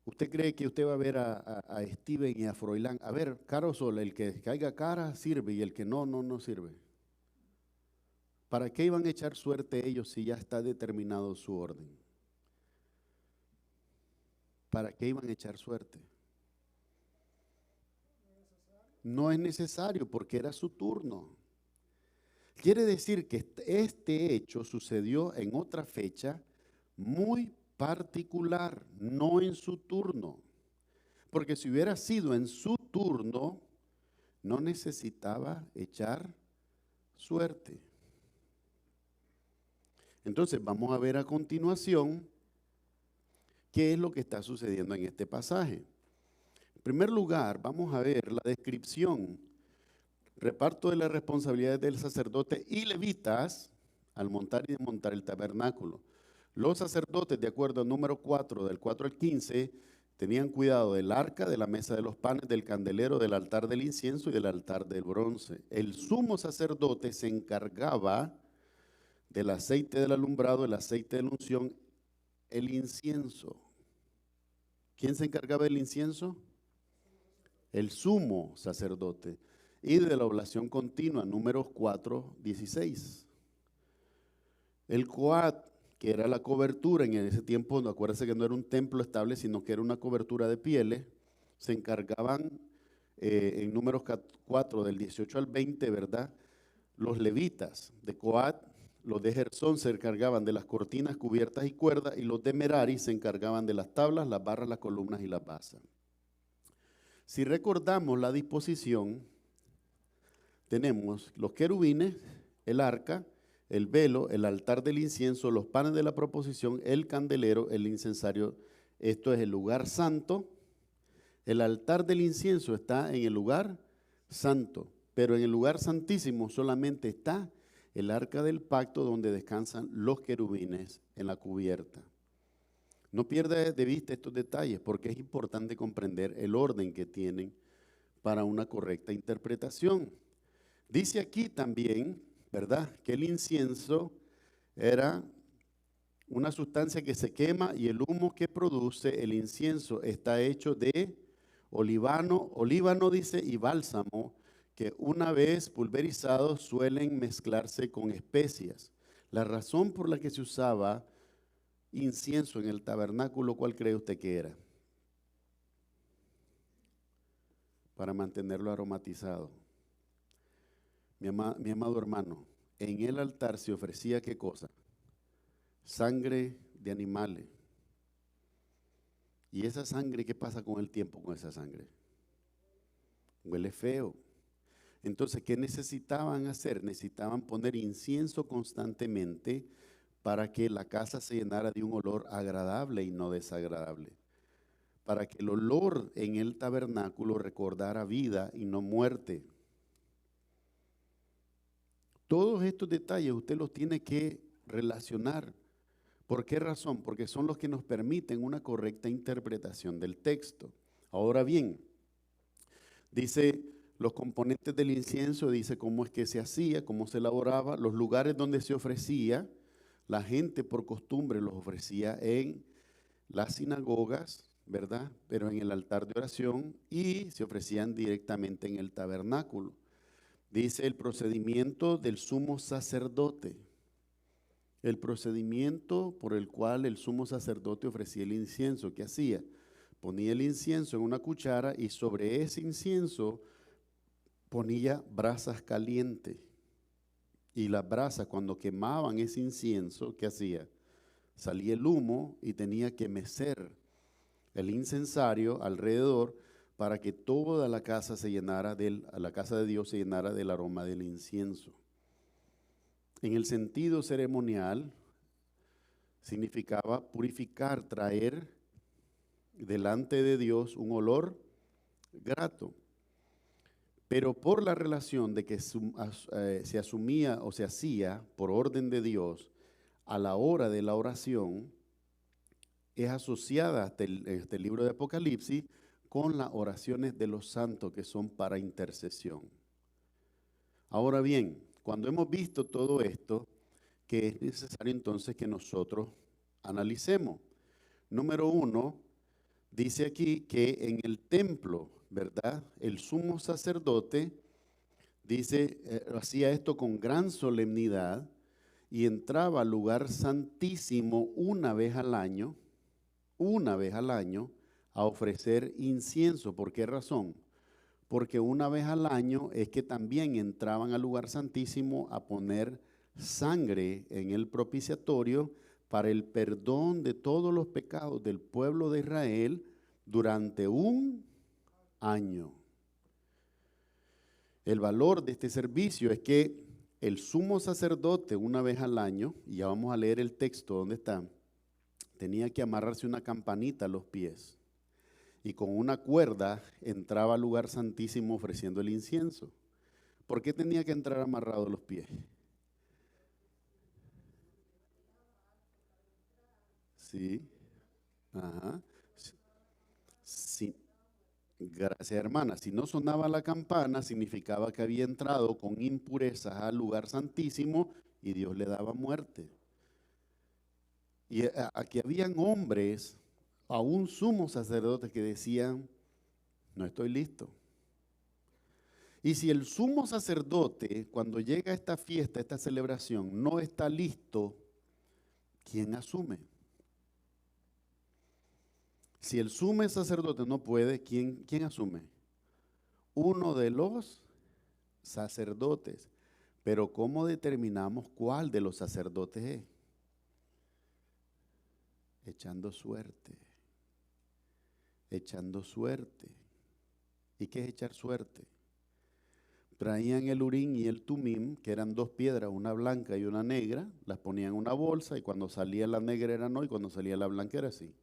¿usted cree que usted va a ver a Steven y a Froilán? A ver, Caro Sola, el que caiga cara sirve y el que no sirve. ¿Para qué iban a echar suerte ellos si ya está determinado su orden? ¿Para qué iban a echar suerte? No es necesario porque era su turno. Quiere decir que este hecho sucedió en otra fecha muy particular, no en su turno. Porque si hubiera sido en su turno, no necesitaba echar suerte. Entonces vamos a ver a continuación qué es lo que está sucediendo en este pasaje. En primer lugar, vamos a ver la descripción, reparto de las responsabilidades del sacerdote y levitas al montar y desmontar el tabernáculo. Los sacerdotes, de acuerdo al número 4, del 4 al 15, tenían cuidado del arca, de la mesa de los panes, del candelero, del altar del incienso y del altar del bronce. El sumo sacerdote se encargaba del aceite del alumbrado, el aceite de la unción, el incienso. ¿Quién se encargaba del incienso? El sumo sacerdote. Y de la oblación continua, Números 4:16. El coat, que era la cobertura, en ese tiempo, acuérdense que no era un templo estable, sino que era una cobertura de pieles, se encargaban en Números 4, del 18 al 20, ¿verdad? Los levitas de Coat, los de Gersón se encargaban de las cortinas, cubiertas y cuerdas, y los de Merari se encargaban de las tablas, las barras, las columnas y las basas. Si recordamos la disposición, tenemos los querubines, el arca, el velo, el altar del incienso, los panes de la proposición, el candelero, el incensario. Esto es el lugar santo. El altar del incienso está en el lugar santo, pero en el lugar santísimo solamente está el arca del pacto donde descansan los querubines en la cubierta. No pierda de vista estos detalles porque es importante comprender el orden que tienen para una correcta interpretación. Dice aquí también, ¿verdad?, que el incienso era una sustancia que se quema y el humo que produce el incienso está hecho de olíbano dice, y bálsamo, que una vez pulverizados suelen mezclarse con especias. La razón por la que se usaba incienso en el tabernáculo, ¿cuál cree usted que era? Para mantenerlo aromatizado. Mi amado hermano, en el altar se ofrecía ¿qué cosa? Sangre de animales. ¿Y esa sangre qué pasa con el tiempo con esa sangre? Huele feo. Entonces, ¿qué necesitaban hacer? Necesitaban poner incienso constantemente para que la casa se llenara de un olor agradable y no desagradable. Para que el olor en el tabernáculo recordara vida y no muerte. Todos estos detalles usted los tiene que relacionar. ¿Por qué razón? Porque son los que nos permiten una correcta interpretación del texto. Ahora bien, dice los componentes del incienso, dice cómo es que se hacía, cómo se elaboraba, los lugares donde se ofrecía. La gente por costumbre los ofrecía en las sinagogas, ¿verdad? Pero en el altar de oración y se ofrecían directamente en el tabernáculo. Dice el procedimiento del sumo sacerdote. El procedimiento por el cual el sumo sacerdote ofrecía el incienso. ¿Qué hacía? Ponía el incienso en una cuchara y sobre ese incienso ponía brasas calientes. Y las brasas, cuando quemaban ese incienso, ¿qué hacía? Salía el humo y tenía que mecer el incensario alrededor para que toda la casa se llenara la casa de Dios se llenara del aroma del incienso. En el sentido ceremonial, significaba purificar, traer delante de Dios un olor grato. Pero por la relación de que se asumía o se hacía por orden de Dios a la hora de la oración, es asociada hasta este libro de Apocalipsis con las oraciones de los santos que son para intercesión. Ahora bien, cuando hemos visto todo esto, que es necesario entonces que nosotros analicemos. Número 1, dice aquí que en el templo, ¿verdad? El sumo sacerdote, dice, hacía esto con gran solemnidad y entraba al lugar santísimo una vez al año, a ofrecer incienso. ¿Por qué razón? Porque una vez al año es que también entraban al lugar santísimo a poner sangre en el propiciatorio para el perdón de todos los pecados del pueblo de Israel durante un año. El valor de este servicio es que el sumo sacerdote una vez al año, y ya vamos a leer el texto donde está, tenía que amarrarse una campanita a los pies y con una cuerda entraba al lugar santísimo ofreciendo el incienso. ¿Por qué tenía que entrar amarrado a los pies? Sí. Ajá. Sí. Gracias, hermana. Si no sonaba la campana, significaba que había entrado con impurezas al lugar santísimo y Dios le daba muerte. Y aquí habían hombres, aún sumos sacerdotes, que decían, no estoy listo. Y si el sumo sacerdote, cuando llega a esta fiesta, a esta celebración, no está listo, ¿quién asume? Si el sumo sacerdote no puede, ¿quién asume? Uno de los sacerdotes. Pero ¿cómo determinamos cuál de los sacerdotes es? Echando suerte. Echando suerte. ¿Y qué es echar suerte? Traían el urín y el tumim, que eran dos piedras, una blanca y una negra, las ponían en una bolsa y cuando salía la negra era no y cuando salía la blanca era sí.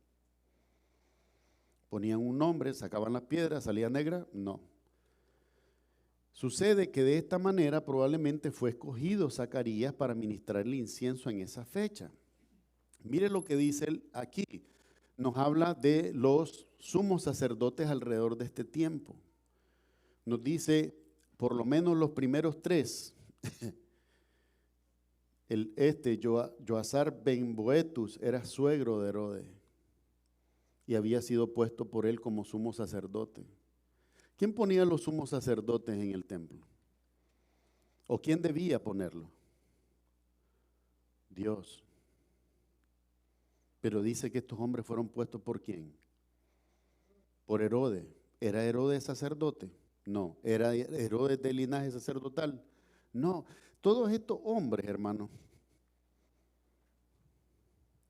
Ponían un nombre, sacaban las piedras, salía negra, no. Sucede que de esta manera probablemente fue escogido Zacarías para ministrar el incienso en esa fecha. Mire lo que dice él aquí. Nos habla de los sumos sacerdotes alrededor de este tiempo. Nos dice, por lo menos los primeros tres. Joazar ben Boetus era suegro de Herodes y había sido puesto por él como sumo sacerdote. ¿Quién ponía los sumos sacerdotes en el templo? ¿O quién debía ponerlo? Dios. Pero dice que estos hombres fueron puestos ¿por quién? Por Herodes. ¿Era Herodes sacerdote? No. ¿Era Herodes del linaje sacerdotal? No. Todos estos hombres, hermanos,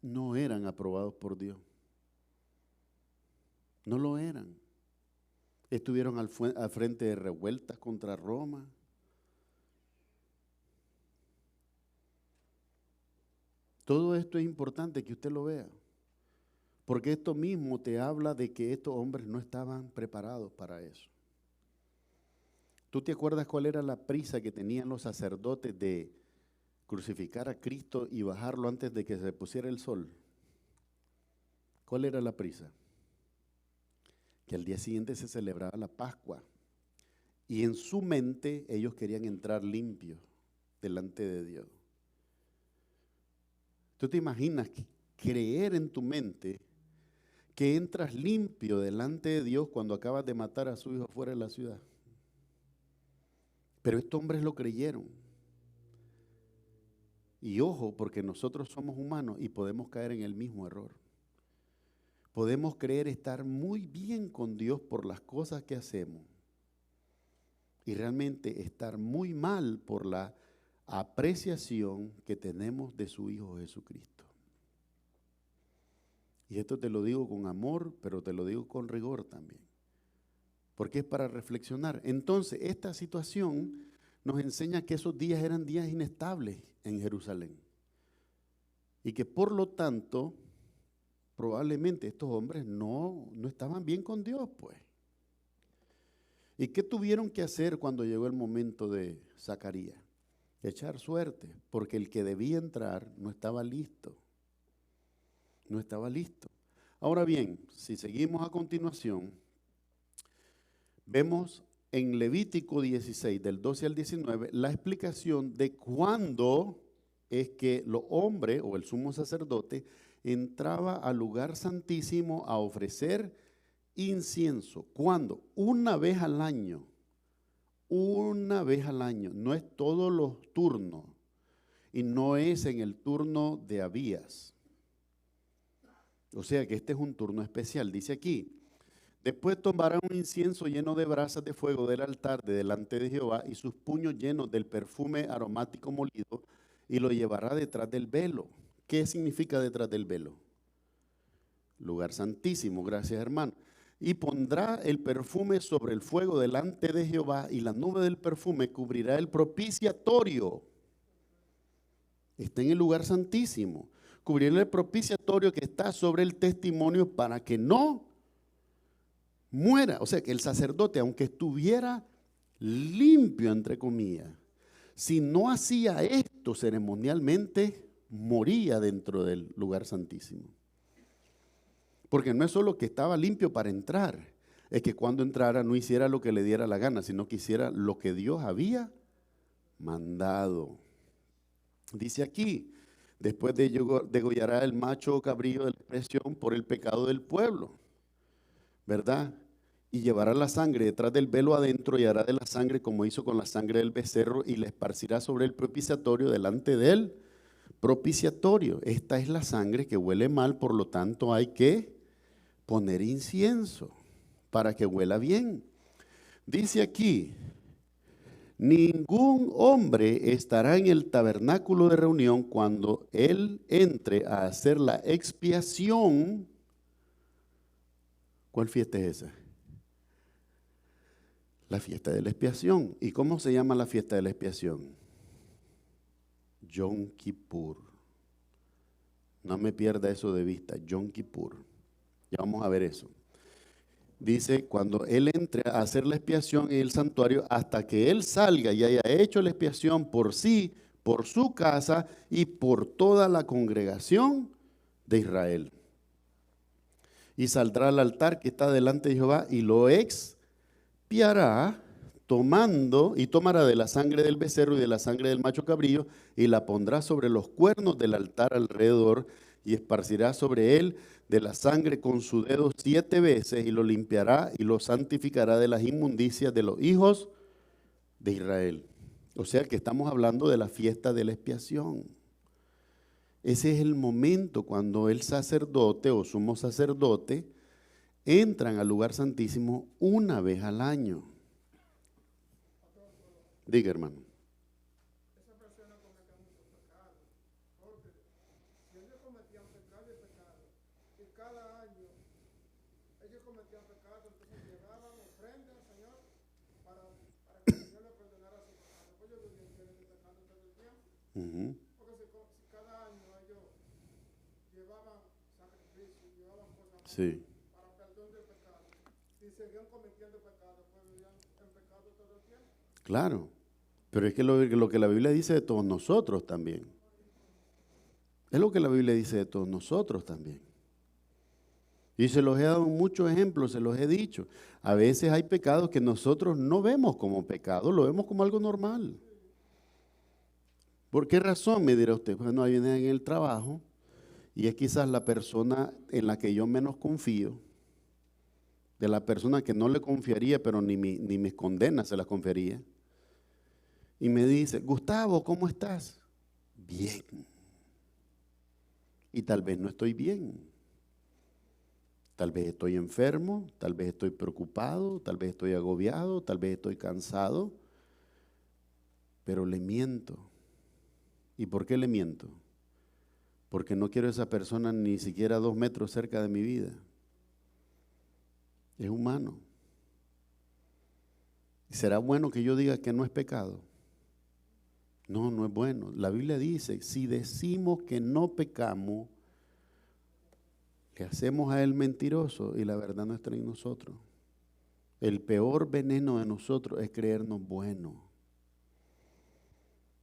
no eran aprobados por Dios. No lo eran. Estuvieron al frente de revueltas contra Roma. Todo esto es importante que usted lo vea, porque esto mismo te habla de que estos hombres no estaban preparados para eso. ¿Tú te acuerdas cuál era la prisa que tenían los sacerdotes de crucificar a Cristo y bajarlo antes de que se pusiera el sol? ¿Cuál era la prisa? Que al día siguiente se celebraba la Pascua y en su mente ellos querían entrar limpios delante de Dios. ¿Tú te imaginas creer en tu mente que entras limpio delante de Dios cuando acabas de matar a su hijo fuera de la ciudad? Pero estos hombres lo creyeron. Y ojo, porque nosotros somos humanos y podemos caer en el mismo error. Podemos creer estar muy bien con Dios por las cosas que hacemos y realmente estar muy mal por la apreciación que tenemos de su Hijo Jesucristo. Y esto te lo digo con amor, pero te lo digo con rigor también, porque es para reflexionar. Entonces, esta situación nos enseña que esos días eran días inestables en Jerusalén y que por lo tanto probablemente estos hombres no estaban bien con Dios, pues. ¿Y qué tuvieron que hacer cuando llegó el momento de Zacarías? Echar suerte, porque el que debía entrar no estaba listo. No estaba listo. Ahora bien, si seguimos a continuación, vemos en Levítico 16, del 12 al 19, la explicación de cuándo es que los hombres o el sumo sacerdote entraba al lugar santísimo a ofrecer incienso. ¿Cuándo? Una vez al año. Una vez al año. No es todos los turnos. Y no es en el turno de Abías. O sea que este es un turno especial. Dice aquí, después tomará un incienso lleno de brasas de fuego del altar de delante de Jehová y sus puños llenos del perfume aromático molido y lo llevará detrás del velo. ¿Qué significa detrás del velo? Lugar santísimo, gracias hermano. Y pondrá el perfume sobre el fuego delante de Jehová y la nube del perfume cubrirá el propiciatorio. Está en el lugar santísimo. Cubrirá el propiciatorio que está sobre el testimonio para que no muera. O sea que el sacerdote, aunque estuviera limpio, entre comillas, si no hacía esto ceremonialmente, moría dentro del lugar santísimo. Porque no es solo que estaba limpio para entrar, es que cuando entrara no hiciera lo que le diera la gana, sino que hiciera lo que Dios había mandado. Dice aquí, después degollará el macho o cabrillo de la expiación por el pecado del pueblo, ¿verdad? Y llevará la sangre detrás del velo adentro y hará de la sangre como hizo con la sangre del becerro y la esparcirá sobre el propiciatorio delante de él. Propiciatorio, esta es la sangre que huele mal, por lo tanto hay que poner incienso para que huela bien. Dice aquí, ningún hombre estará en el tabernáculo de reunión cuando él entre a hacer la expiación. ¿Cuál fiesta es esa? La fiesta de la expiación. ¿Y cómo se llama la fiesta de la expiación? Yom Kippur. No me pierda eso de vista, Yom Kippur. Ya vamos a ver eso. Dice, cuando él entre a hacer la expiación en el santuario, hasta que él salga y haya hecho la expiación por sí, por su casa y por toda la congregación de Israel. Y saldrá al altar que está delante de Jehová y lo expiará tomará de la sangre del becerro y de la sangre del macho cabrillo y la pondrá sobre los cuernos del altar alrededor y esparcirá sobre él de la sangre con su dedo 7 veces y lo limpiará y lo santificará de las inmundicias de los hijos de Israel. O sea que estamos hablando de la fiesta de la expiación. Ese es el momento cuando el sacerdote o sumo sacerdote entran al lugar santísimo una vez al año. Diga, hermano. Esa persona cometía muchos pecados, porque si ellos cometían pecado y pecado, y cada año ellos cometían pecado, entonces llevaban ofrendas al Señor para que el Señor le perdonara su pecado. Pues ellos vivían pecando todo el tiempo. Porque si cada año ellos llevaban sacrificios, llevaban cosas Sí. para perdón del pecado, y seguían cometiendo pecado, pues vivían en pecado todo el tiempo. Claro. Pero es que lo que la Biblia dice de todos nosotros también. Es lo que la Biblia dice de todos nosotros también. Y se los he dado muchos ejemplos, se los he dicho. A veces hay pecados que nosotros no vemos como pecado, lo vemos como algo normal. ¿Por qué razón? Me dirá usted. Bueno, ahí viene en el trabajo y es quizás la persona en la que yo menos confío, de la persona que no le confiaría, pero ni mis condenas se las confiaría. Y me dice, Gustavo, ¿cómo estás? Bien. Y tal vez no estoy bien. Tal vez estoy enfermo, tal vez estoy preocupado, tal vez estoy agobiado, tal vez estoy cansado. Pero le miento. ¿Y por qué le miento? Porque no quiero a esa persona ni siquiera 2 metros cerca de mi vida. Es humano. ¿Y será bueno que yo diga que no es pecado? No, no es bueno. La Biblia dice, si decimos que no pecamos, le hacemos a él mentiroso y la verdad no está en nosotros. El peor veneno de nosotros es creernos buenos.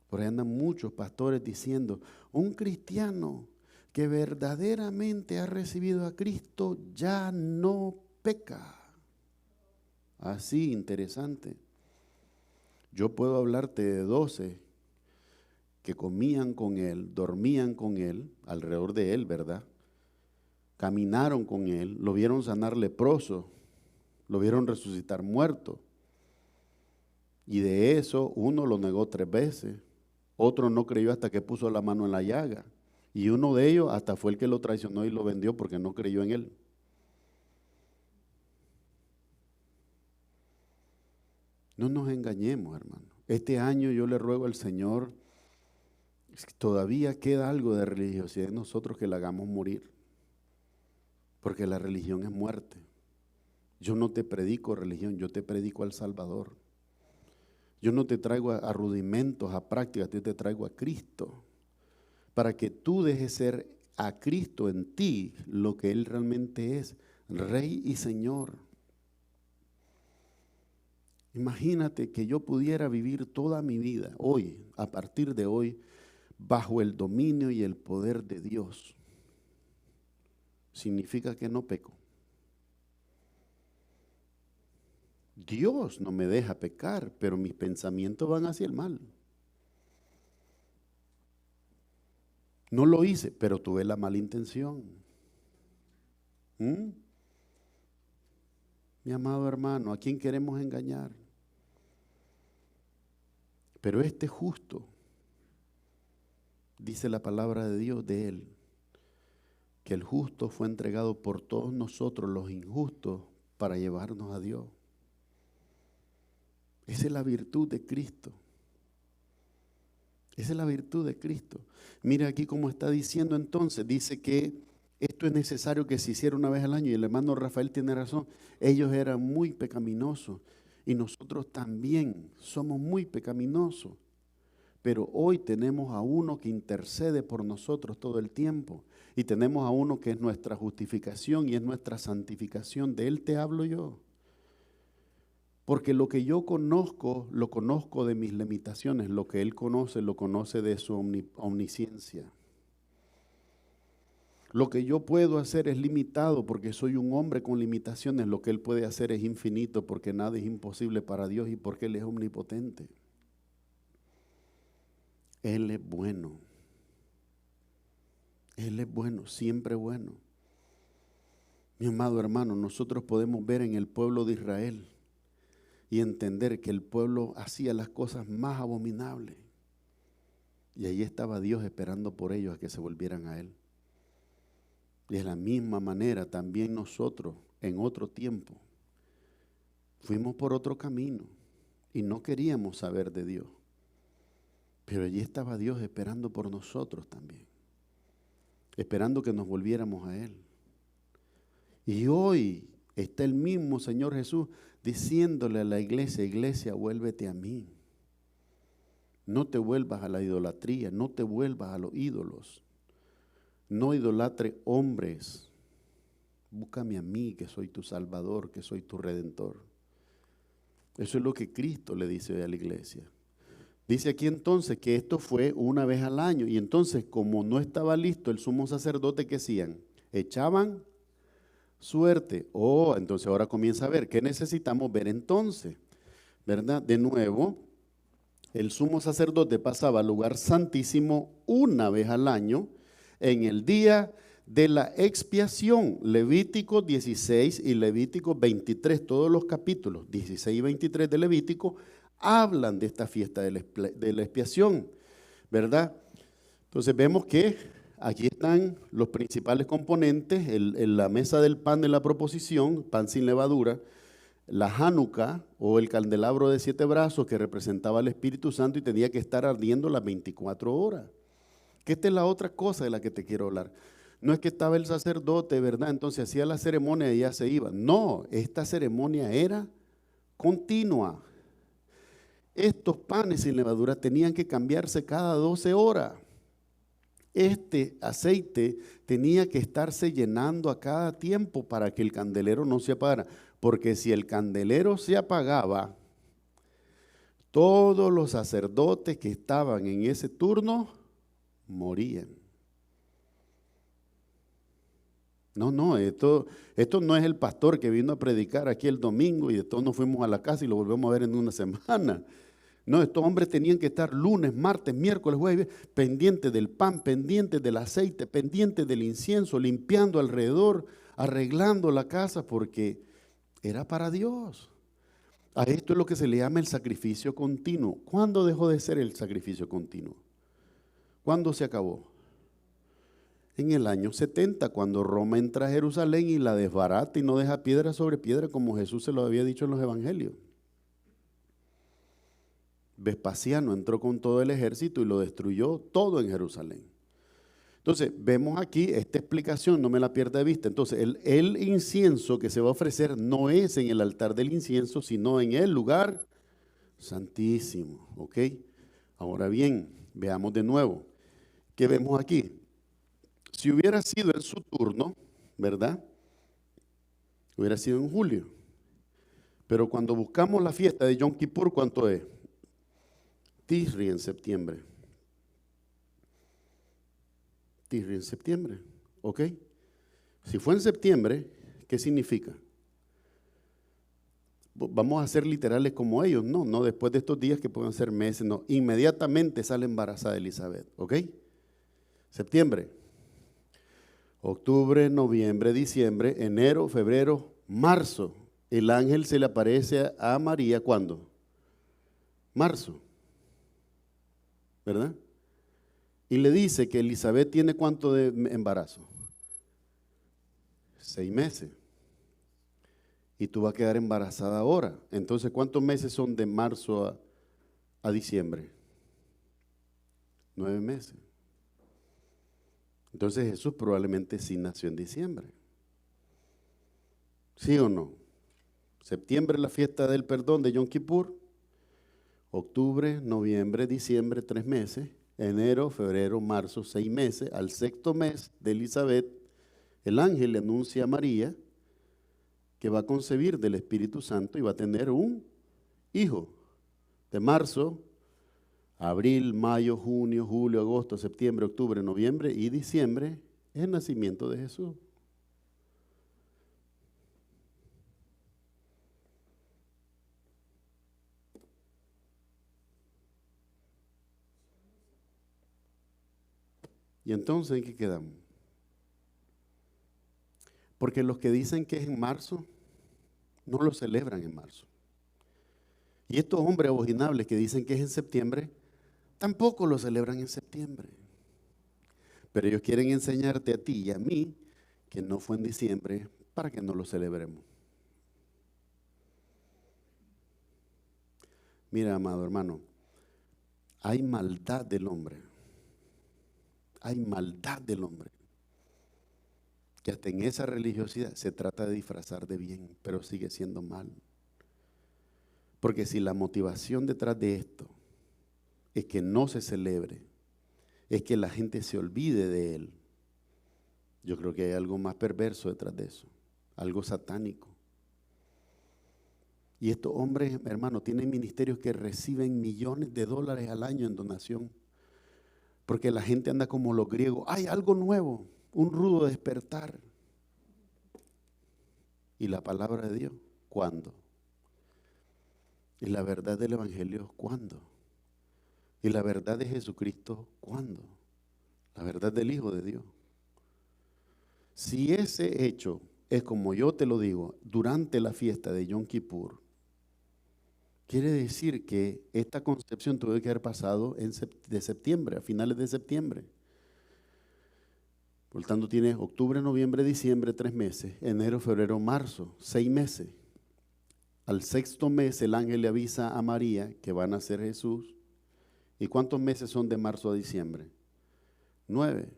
Por ahí andan muchos pastores diciendo, un cristiano que verdaderamente ha recibido a Cristo ya no peca. Así, interesante. Yo puedo hablarte de 12 que comían con él, dormían con él, alrededor de él, ¿verdad? Caminaron con él, lo vieron sanar leproso, lo vieron resucitar muerto. Y de eso, uno lo negó 3 veces, otro no creyó hasta que puso la mano en la llaga. Y uno de ellos hasta fue el que lo traicionó y lo vendió porque no creyó en él. No nos engañemos, hermano. Este año yo le ruego al Señor, todavía queda algo de religiosidad en nosotros que la hagamos morir. Porque la religión es muerte. Yo no te predico religión, yo te predico al Salvador. Yo no te traigo a rudimentos, a prácticas, yo te traigo a Cristo. Para que tú dejes ser a Cristo en ti lo que Él realmente es, Rey y Señor. Imagínate que yo pudiera vivir toda mi vida, hoy, a partir de hoy, bajo el dominio y el poder de Dios. Significa que no peco. Dios no me deja pecar, pero mis pensamientos van hacia el mal. No lo hice, pero tuve la mala intención. ¿Mm? Mi amado hermano, ¿a quién queremos engañar? Pero este justo, dice la palabra de Dios de él, que el justo fue entregado por todos nosotros los injustos para llevarnos a Dios. Esa es la virtud de Cristo. Esa es la virtud de Cristo. Mira aquí cómo está diciendo entonces, dice que esto es necesario que se hiciera una vez al año, y el hermano Rafael tiene razón. Ellos eran muy pecaminosos y nosotros también somos muy pecaminosos. Pero hoy tenemos a uno que intercede por nosotros todo el tiempo. Y tenemos a uno que es nuestra justificación y es nuestra santificación. De él te hablo yo. Porque lo que yo conozco, lo conozco de mis limitaciones. Lo que él conoce, lo conoce de su omnisciencia. Lo que yo puedo hacer es limitado porque soy un hombre con limitaciones. Lo que él puede hacer es infinito porque nada es imposible para Dios y porque él es omnipotente. Él es bueno. Él es bueno, siempre bueno. Mi amado hermano, nosotros podemos ver en el pueblo de Israel y entender que el pueblo hacía las cosas más abominables. Y ahí estaba Dios esperando por ellos a que se volvieran a Él. Y de la misma manera también nosotros en otro tiempo fuimos por otro camino y no queríamos saber de Dios. Pero allí estaba Dios esperando por nosotros también, esperando que nos volviéramos a Él. Y hoy está el mismo Señor Jesús diciéndole a la iglesia: iglesia, vuélvete a mí. No te vuelvas a la idolatría, no te vuelvas a los ídolos. No idolatre hombres. Búscame a mí, que soy tu Salvador, que soy tu Redentor. Eso es lo que Cristo le dice hoy a la iglesia. Dice aquí entonces que esto fue una vez al año. Y entonces, como no estaba listo el sumo sacerdote, ¿qué hacían? Echaban suerte. Oh, entonces ahora comienza a ver. ¿Qué necesitamos ver entonces? ¿Verdad? De nuevo, el sumo sacerdote pasaba al lugar santísimo una vez al año en el día de la expiación. Levítico 16 y Levítico 23, todos los capítulos 16 y 23 de Levítico hablan de esta fiesta de la expiación, ¿verdad? Entonces vemos que aquí están los principales componentes: la mesa del pan de la proposición, pan sin levadura; la Hanukkah o el candelabro de 7 brazos que representaba al Espíritu Santo y tenía que estar ardiendo las 24 horas. Que esta es la otra cosa de la que te quiero hablar. No es que estaba el sacerdote, ¿verdad? Entonces hacía la ceremonia y ya se iba. No, esta ceremonia era continua. Estos panes sin levadura tenían que cambiarse cada 12 horas. Este aceite tenía que estarse llenando a cada tiempo para que el candelero no se apagara. Porque si el candelero se apagaba, todos los sacerdotes que estaban en ese turno morían. No, esto no es el pastor que vino a predicar aquí el domingo y de todos nos fuimos a la casa y lo volvemos a ver en una semana. No, estos hombres tenían que estar lunes, martes, miércoles, jueves, pendientes del pan, pendientes del aceite, pendientes del incienso, limpiando alrededor, arreglando la casa, porque era para Dios. A esto es lo que se le llama el sacrificio continuo. ¿Cuándo dejó de ser el sacrificio continuo? ¿Cuándo se acabó? En el año 70, cuando Roma entra a Jerusalén y la desbarata y no deja piedra sobre piedra, como Jesús se lo había dicho en los evangelios. Vespasiano entró con todo el ejército y lo destruyó todo en Jerusalén. Entonces, vemos aquí esta explicación, no me la pierda de vista. Entonces, el incienso que se va a ofrecer no es en el altar del incienso, sino en el lugar santísimo. ¿Ok? Ahora bien, veamos de nuevo. ¿Qué vemos aquí? Si hubiera sido en su turno, ¿verdad? Hubiera sido en julio. Pero cuando buscamos la fiesta de Yom Kippur, ¿cuánto es? Tisri en septiembre. Tisri en septiembre, ¿ok? Si fue en septiembre, ¿qué significa? Vamos a ser literales como ellos, no después de estos días que pueden ser meses, no, inmediatamente sale embarazada Elizabeth, ¿ok? Septiembre, octubre, noviembre, diciembre, enero, febrero, marzo. El ángel se le aparece a María, ¿cuándo? Marzo, ¿verdad? Y le dice que Elizabeth tiene ¿cuánto de embarazo? 6 meses. Y tú vas a quedar embarazada ahora. Entonces, ¿cuántos meses son de marzo a diciembre? 9 meses. Entonces Jesús probablemente sí nació en diciembre. ¿Sí o no? Septiembre la fiesta del perdón de Yom Kippur. Octubre, noviembre, diciembre, 3 meses. Enero, febrero, marzo, 6 meses. Al 6º mes de Elizabeth, el ángel le anuncia a María que va a concebir del Espíritu Santo y va a tener un hijo. De marzo, abril, mayo, junio, julio, agosto, septiembre, octubre, noviembre y diciembre es el nacimiento de Jesús. ¿Y entonces en qué quedamos? Porque los que dicen que es en marzo, no lo celebran en marzo. Y estos hombres abominables que dicen que es en septiembre, tampoco lo celebran en septiembre. Pero ellos quieren enseñarte a ti y a mí que no fue en diciembre para que no lo celebremos. Mira, amado hermano, hay maldad del hombre. Hay maldad del hombre. Que hasta en esa religiosidad se trata de disfrazar de bien, pero sigue siendo mal. Porque si la motivación detrás de esto es que no se celebre, es que la gente se olvide de él, yo creo que hay algo más perverso detrás de eso, algo satánico. Y estos hombres, hermanos, tienen ministerios que reciben millones de dólares al año en donación, porque la gente anda como los griegos, hay algo nuevo, un rudo despertar. ¿Y la palabra de Dios? ¿Cuándo? ¿Y la verdad del Evangelio? ¿Cuándo? ¿Y la verdad de Jesucristo? ¿Cuándo? La verdad del Hijo de Dios. Si ese hecho es como yo te lo digo, durante la fiesta de Yom Kippur, quiere decir que esta concepción tuvo que haber pasado de septiembre, a finales de septiembre. Por lo tanto, tienes octubre, noviembre, diciembre, 3 meses, enero, febrero, marzo, 6 meses. Al 6º mes el ángel le avisa a María que va a nacer Jesús. ¿Y cuántos meses son de marzo a diciembre? 9.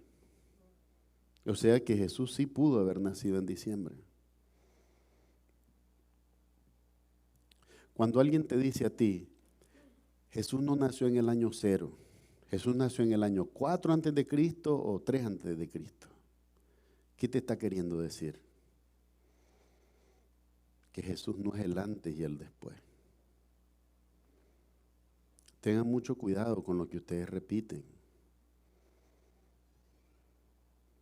O sea que Jesús sí pudo haber nacido en diciembre. Cuando alguien te dice a ti, Jesús no nació en el año 0, Jesús nació en el año 4 antes de Cristo o 3 antes de Cristo, ¿qué te está queriendo decir? Que Jesús no es el antes y el después. Tengan mucho cuidado con lo que ustedes repiten.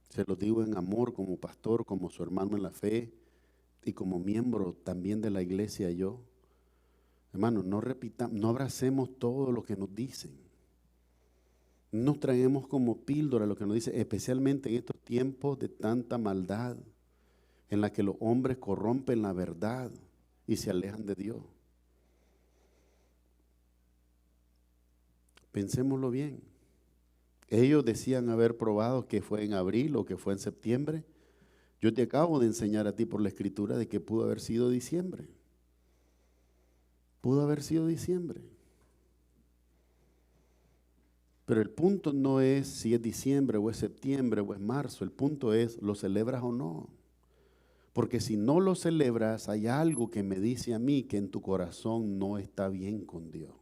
Se los digo en amor como pastor, como su hermano en la fe y como miembro también de la iglesia yo. Hermanos, no repitamos, no abracemos todo lo que nos dicen. No nos traemos como píldora lo que nos dicen, especialmente en estos tiempos de tanta maldad, en la que los hombres corrompen la verdad y se alejan de Dios. Pensémoslo bien. Ellos decían haber probado que fue en abril o que fue en septiembre. Yo te acabo de enseñar a ti por la escritura de que pudo haber sido diciembre. Pudo haber sido diciembre. Pero el punto no es si es diciembre o es septiembre o es marzo. El punto es, ¿lo celebras o no? Porque si no lo celebras, hay algo que me dice a mí que en tu corazón no está bien con Dios.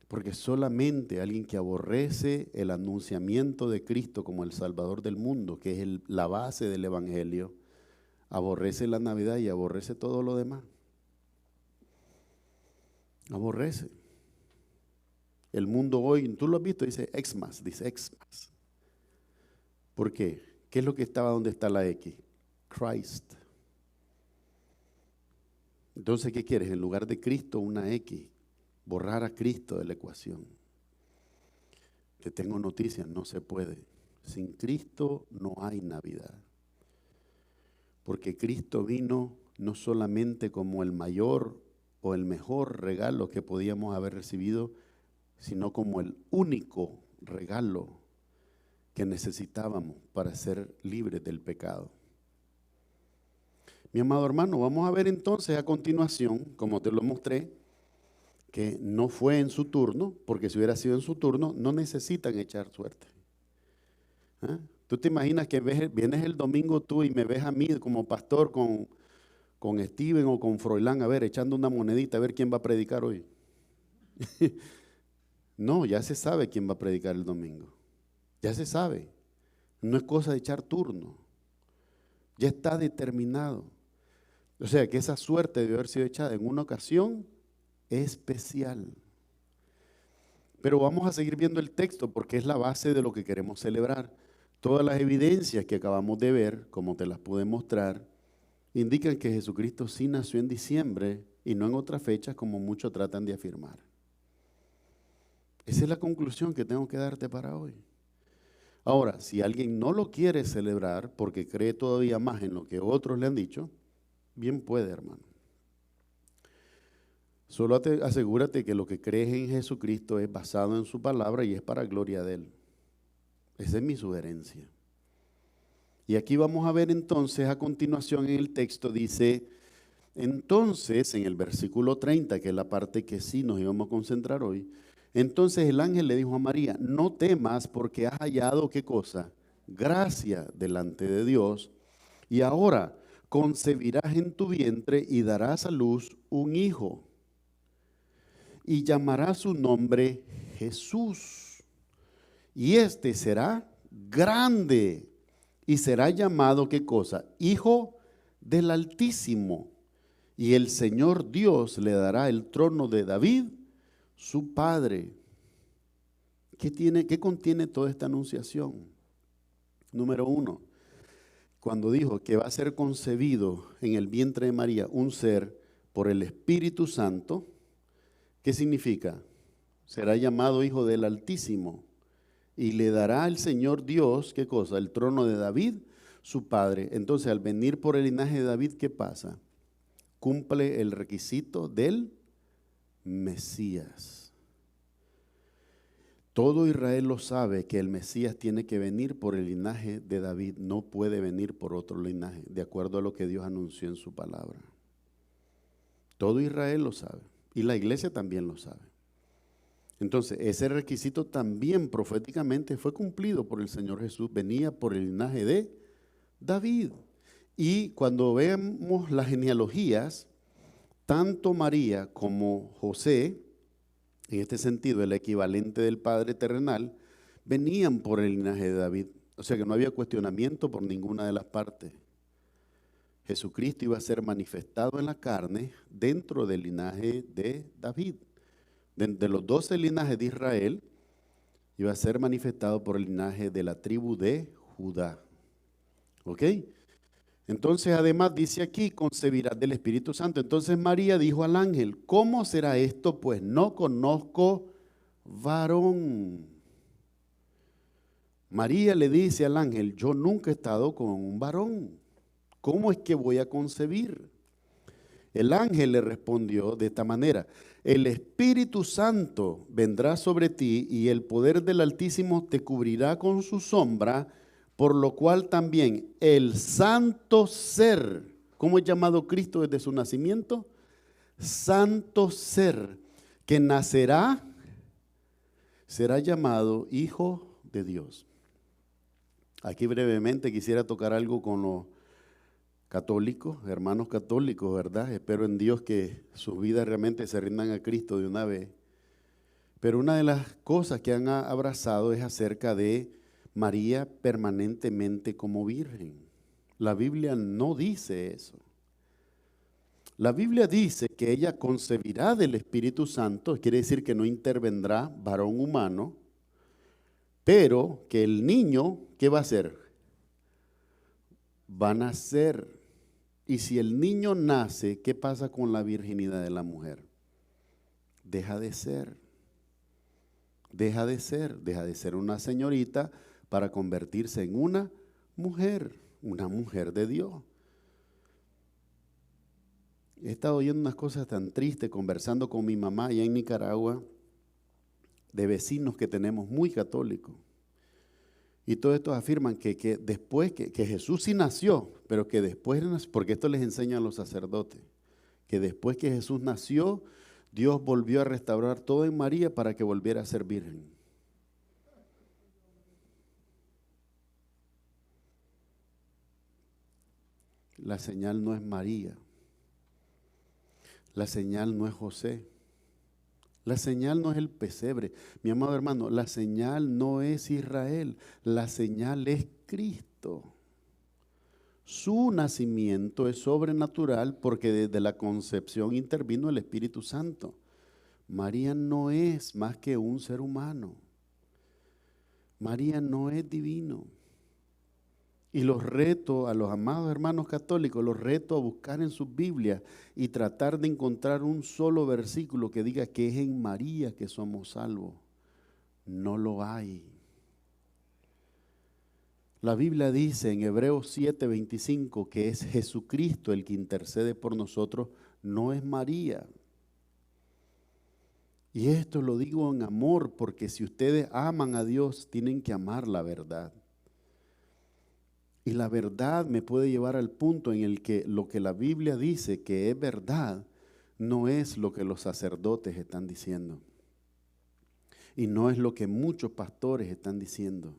Porque solamente alguien que aborrece el anunciamiento de Cristo como el Salvador del mundo, que es la base del Evangelio, aborrece la Navidad y aborrece todo lo demás. Aborrece. El mundo hoy, tú lo has visto, dice Xmas. ¿Por qué? ¿Qué es lo que estaba donde está la X? Christ. Entonces, ¿qué quieres? En lugar de Cristo, una X. Borrar a Cristo de la ecuación. Te tengo noticias, no se puede. Sin Cristo no hay Navidad. Porque Cristo vino no solamente como el mayor o el mejor regalo que podíamos haber recibido, sino como el único regalo que necesitábamos para ser libres del pecado. Mi amado hermano, vamos a ver entonces a continuación, como te lo mostré, que no fue en su turno, porque si hubiera sido en su turno, no necesitan echar suerte. ¿Ah? Tú te imaginas que vienes el domingo tú y me ves a mí como pastor con Steven o con Froilán, a ver, echando una monedita, a ver quién va a predicar hoy. No, ya se sabe quién va a predicar el domingo. Ya se sabe. No es cosa de echar turno. Ya está determinado. O sea que esa suerte debe haber sido echada en una ocasión especial. Pero vamos a seguir viendo el texto porque es la base de lo que queremos celebrar. Todas las evidencias que acabamos de ver, como te las pude mostrar, indican que Jesucristo sí nació en diciembre y no en otras fechas como muchos tratan de afirmar. Esa es la conclusión que tengo que darte para hoy. Ahora, si alguien no lo quiere celebrar porque cree todavía más en lo que otros le han dicho, bien puede, hermano. Solo asegúrate que lo que crees en Jesucristo es basado en su palabra y es para gloria de Él. Esa es mi sugerencia. Y aquí vamos a ver entonces, a continuación en el texto dice, entonces en el versículo 30, que es la parte que sí nos íbamos a concentrar hoy, entonces el ángel le dijo a María, no temas porque has hallado, ¿qué cosa? Gracia delante de Dios, y ahora concebirás en tu vientre y darás a luz un hijo, y llamarás su nombre Jesús, y este será grande, y será llamado, ¿qué cosa? Hijo del Altísimo, y el Señor Dios le dará el trono de David, su padre. ¿Qué contiene toda esta anunciación? Número 1, cuando dijo que va a ser concebido en el vientre de María un ser por el Espíritu Santo, ¿qué significa? Será llamado Hijo del Altísimo y le dará al Señor Dios, ¿qué cosa? El trono de David, su padre. Entonces, al venir por el linaje de David, ¿qué pasa? Cumple el requisito del Mesías. Todo Israel lo sabe que el Mesías tiene que venir por el linaje de David, no puede venir por otro linaje, de acuerdo a lo que Dios anunció en su palabra. Todo Israel lo sabe y la iglesia también lo sabe. Entonces, ese requisito también proféticamente fue cumplido por el Señor Jesús, venía por el linaje de David. Y cuando vemos las genealogías, tanto María como José, en este sentido el equivalente del Padre terrenal, venían por el linaje de David. O sea que no había cuestionamiento por ninguna de las partes. Jesucristo iba a ser manifestado en la carne dentro del linaje de David. De los 12 linajes de Israel, iba a ser manifestado por el linaje de la tribu de Judá. ¿Ok? Entonces, además dice aquí, concebirás del Espíritu Santo. Entonces María dijo al ángel, ¿cómo será esto? Pues no conozco varón. María le dice al ángel, yo nunca he estado con un varón. ¿Cómo es que voy a concebir? El ángel le respondió de esta manera, el Espíritu Santo vendrá sobre ti y el poder del Altísimo te cubrirá con su sombra, por lo cual también el santo ser, ¿cómo es llamado Cristo desde su nacimiento? Santo ser que nacerá, será llamado Hijo de Dios. Aquí brevemente quisiera tocar algo con los católicos, hermanos católicos, ¿verdad? Espero en Dios que sus vidas realmente se rindan a Cristo de una vez. Pero una de las cosas que han abrazado es acerca de María permanentemente como virgen. La Biblia no dice eso. La Biblia dice que ella concebirá del Espíritu Santo, quiere decir que no intervendrá varón humano, pero que el niño, ¿qué va a hacer? Va a nacer. Y si el niño nace, ¿qué pasa con la virginidad de la mujer? Deja de ser. deja de ser una señorita para convertirse en una mujer de Dios. He estado oyendo unas cosas tan tristes conversando con mi mamá allá en Nicaragua, de vecinos que tenemos muy católicos. Y todos estos afirman que después, que Jesús sí nació, pero que después, porque esto les enseña a los sacerdotes, que después que Jesús nació, Dios volvió a restaurar todo en María para que volviera a ser virgen. La señal no es María. La señal no es José. La señal no es el pesebre. Mi amado hermano, la señal no es Israel. La señal es Cristo. Su nacimiento es sobrenatural porque desde la concepción intervino el Espíritu Santo. María no es más que un ser humano. María no es divino. Y los reto a los amados hermanos católicos, los reto a buscar en sus Biblias y tratar de encontrar un solo versículo que diga que es en María que somos salvos. No lo hay. La Biblia dice en Hebreos 7:25 que es Jesucristo el que intercede por nosotros, no es María. Y esto lo digo en amor, porque si ustedes aman a Dios, tienen que amar la verdad. Y la verdad me puede llevar al punto en el que lo que la Biblia dice que es verdad, no es lo que los sacerdotes están diciendo. Y no es lo que muchos pastores están diciendo.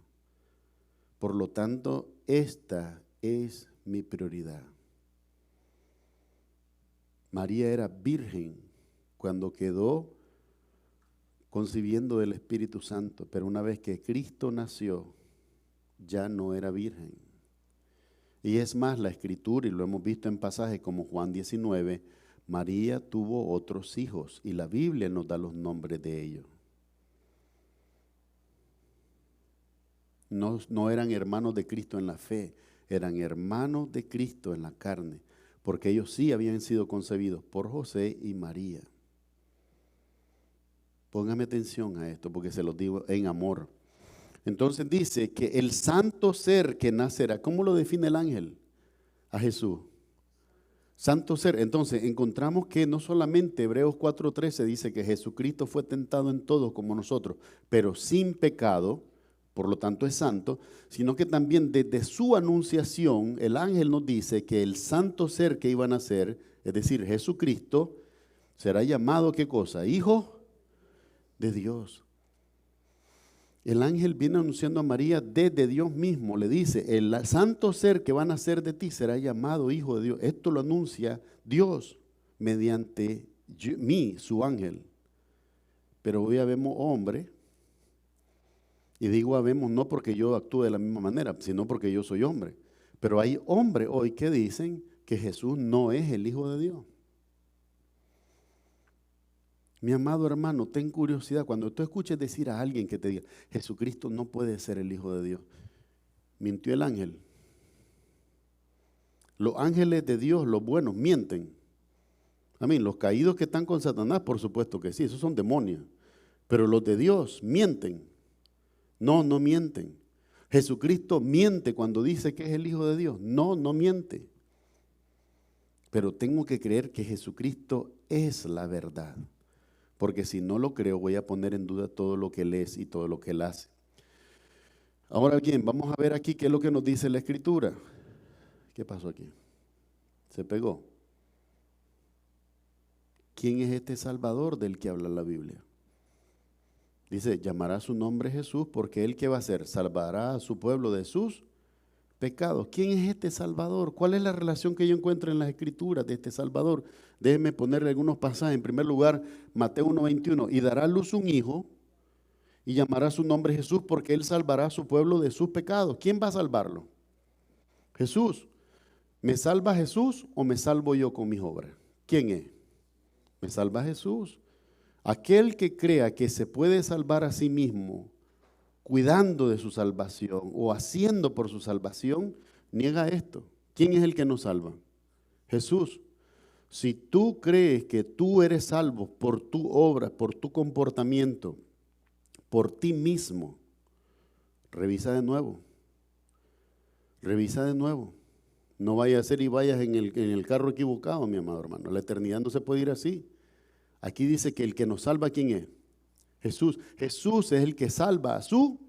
Por lo tanto, esta es mi prioridad. María era virgen cuando quedó concibiendo del Espíritu Santo, pero una vez que Cristo nació, ya no era virgen. Y es más, la Escritura, y lo hemos visto en pasajes como Juan 19, María tuvo otros hijos, y la Biblia nos da los nombres de ellos. No eran hermanos de Cristo en la fe, eran hermanos de Cristo en la carne, porque ellos sí habían sido concebidos por José y María. Póngame atención a esto, porque se los digo en amor. Entonces dice que el santo ser que nacerá, ¿cómo lo define el ángel? A Jesús. Santo ser. Entonces encontramos que no solamente Hebreos 4:13 dice que Jesucristo fue tentado en todo como nosotros, pero sin pecado, por lo tanto es santo, sino que también desde su anunciación el ángel nos dice que el santo ser que iba a nacer, es decir, Jesucristo, será llamado ¿qué cosa? Hijo de Dios. El ángel viene anunciando a María desde Dios mismo, le dice, el santo ser que va a nacer de ti será llamado hijo de Dios. Esto lo anuncia Dios mediante mí, su ángel. Pero hoy habemos hombre, y digo habemos no porque yo actúe de la misma manera, sino porque yo soy hombre. Pero hay hombres hoy que dicen que Jesús no es el Hijo de Dios. Mi amado hermano, ten curiosidad. Cuando tú escuches decir a alguien que te diga, Jesucristo no puede ser el Hijo de Dios, mintió el ángel. Los ángeles de Dios, los buenos, mienten. Los caídos que están con Satanás, por supuesto que sí, esos son demonios. Pero los de Dios mienten. No mienten. Jesucristo miente cuando dice que es el Hijo de Dios. No miente. Pero tengo que creer que Jesucristo es la verdad. Porque si no lo creo, voy a poner en duda todo lo que Él es y todo lo que Él hace. Ahora bien, vamos a ver aquí qué es lo que nos dice la Escritura. ¿Qué pasó aquí? Se pegó. ¿Quién es este Salvador del que habla la Biblia? Dice, llamará su nombre Jesús porque Él ¿qué va a hacer? Salvará a su pueblo de sus pecados. ¿Quién es este Salvador? ¿Cuál es la relación que yo encuentro en las Escrituras de este Salvador? Déjenme ponerle algunos pasajes. En primer lugar, Mateo 1:21. Y dará a luz un hijo y llamará su nombre Jesús porque Él salvará a su pueblo de sus pecados. ¿Quién va a salvarlo? Jesús. ¿Me salva Jesús o me salvo yo con mis obras? ¿Quién es? Me salva Jesús. Aquel que crea que se puede salvar a sí mismo cuidando de su salvación o haciendo por su salvación, niega esto. ¿Quién es el que nos salva? Jesús. Si tú crees que tú eres salvo por tu obra, por tu comportamiento, por ti mismo. Revisa de nuevo. Revisa de nuevo. No vaya a ser y vayas en el carro equivocado, mi amado hermano. La eternidad no se puede ir así. Aquí dice que el que nos salva, ¿quién es? Jesús. Jesús es el que salva a su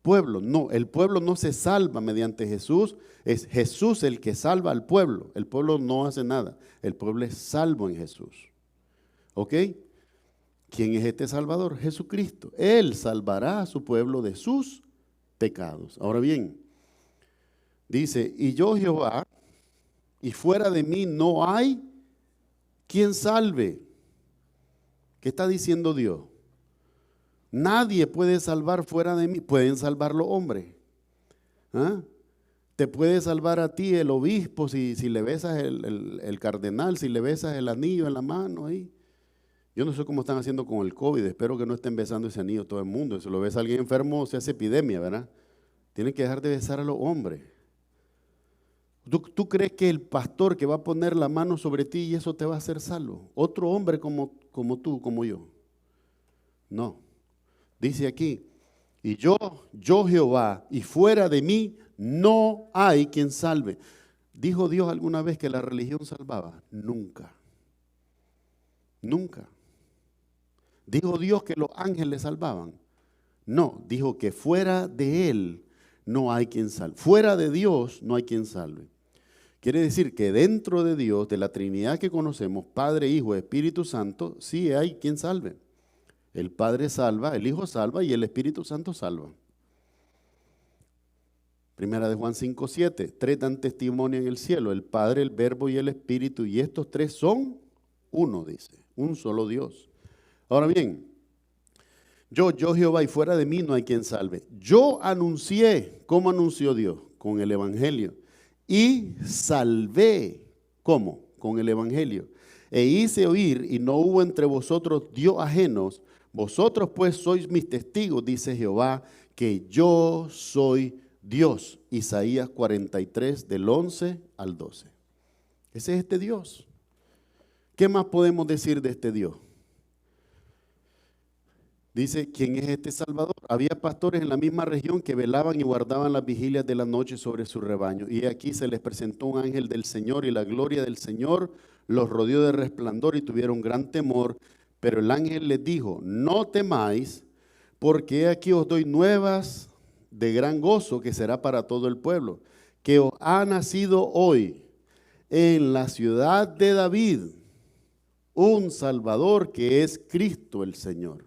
pueblo. No, el pueblo no se salva mediante Jesús. Es Jesús el que salva al pueblo. El pueblo no hace nada. El pueblo es salvo en Jesús. ¿Ok? ¿Quién es este Salvador? Jesucristo. Él salvará a su pueblo de sus pecados. Ahora bien, dice, y yo Jehová, y fuera de mí no hay quien salve. ¿Qué está diciendo Dios? Nadie puede salvar fuera de mí. Pueden salvar los hombres. ¿Ah? Te puede salvar a ti el obispo si le besas el cardenal, si le besas el anillo en la mano ahí. Yo no sé cómo están haciendo con el COVID. Espero que no estén besando ese anillo todo el mundo. Si lo besa alguien enfermo se hace epidemia, ¿verdad? Tienen que dejar de besar a los hombres. ¿Tú crees que el pastor que va a poner la mano sobre ti y eso te va a hacer salvo? Otro hombre como tú, como yo. No. Dice aquí, y yo Jehová, y fuera de mí no hay quien salve. ¿Dijo Dios alguna vez que la religión salvaba? Nunca. Nunca. ¿Dijo Dios que los ángeles salvaban? No, dijo que fuera de Él no hay quien salve. Fuera de Dios no hay quien salve. Quiere decir que dentro de Dios, de la Trinidad que conocemos, Padre, Hijo, Espíritu Santo, sí hay quien salve. El Padre salva, el Hijo salva y el Espíritu Santo salva. Primera de Juan 5:7, 3 dan testimonio en el cielo, el Padre, el Verbo y el Espíritu, y estos 3 son uno, dice, un solo Dios. Ahora bien, yo Jehová, y fuera de mí no hay quien salve. Yo anuncié, ¿cómo anunció Dios? Con el Evangelio. Y salvé, ¿cómo? Con el Evangelio. E hice oír, y no hubo entre vosotros Dios ajenos. Vosotros pues sois mis testigos, dice Jehová, que yo soy Dios. Isaías 43, del 11 al 12. Ese es este Dios. ¿Qué más podemos decir de este Dios? Dice, ¿quién es este Salvador? Había pastores en la misma región que velaban y guardaban las vigilias de la noche sobre su rebaño. Y aquí se les presentó un ángel del Señor y la gloria del Señor los rodeó de resplandor y tuvieron gran temor. Pero el ángel les dijo, no temáis, porque aquí os doy nuevas de gran gozo que será para todo el pueblo, que os ha nacido hoy en la ciudad de David un Salvador que es Cristo el Señor.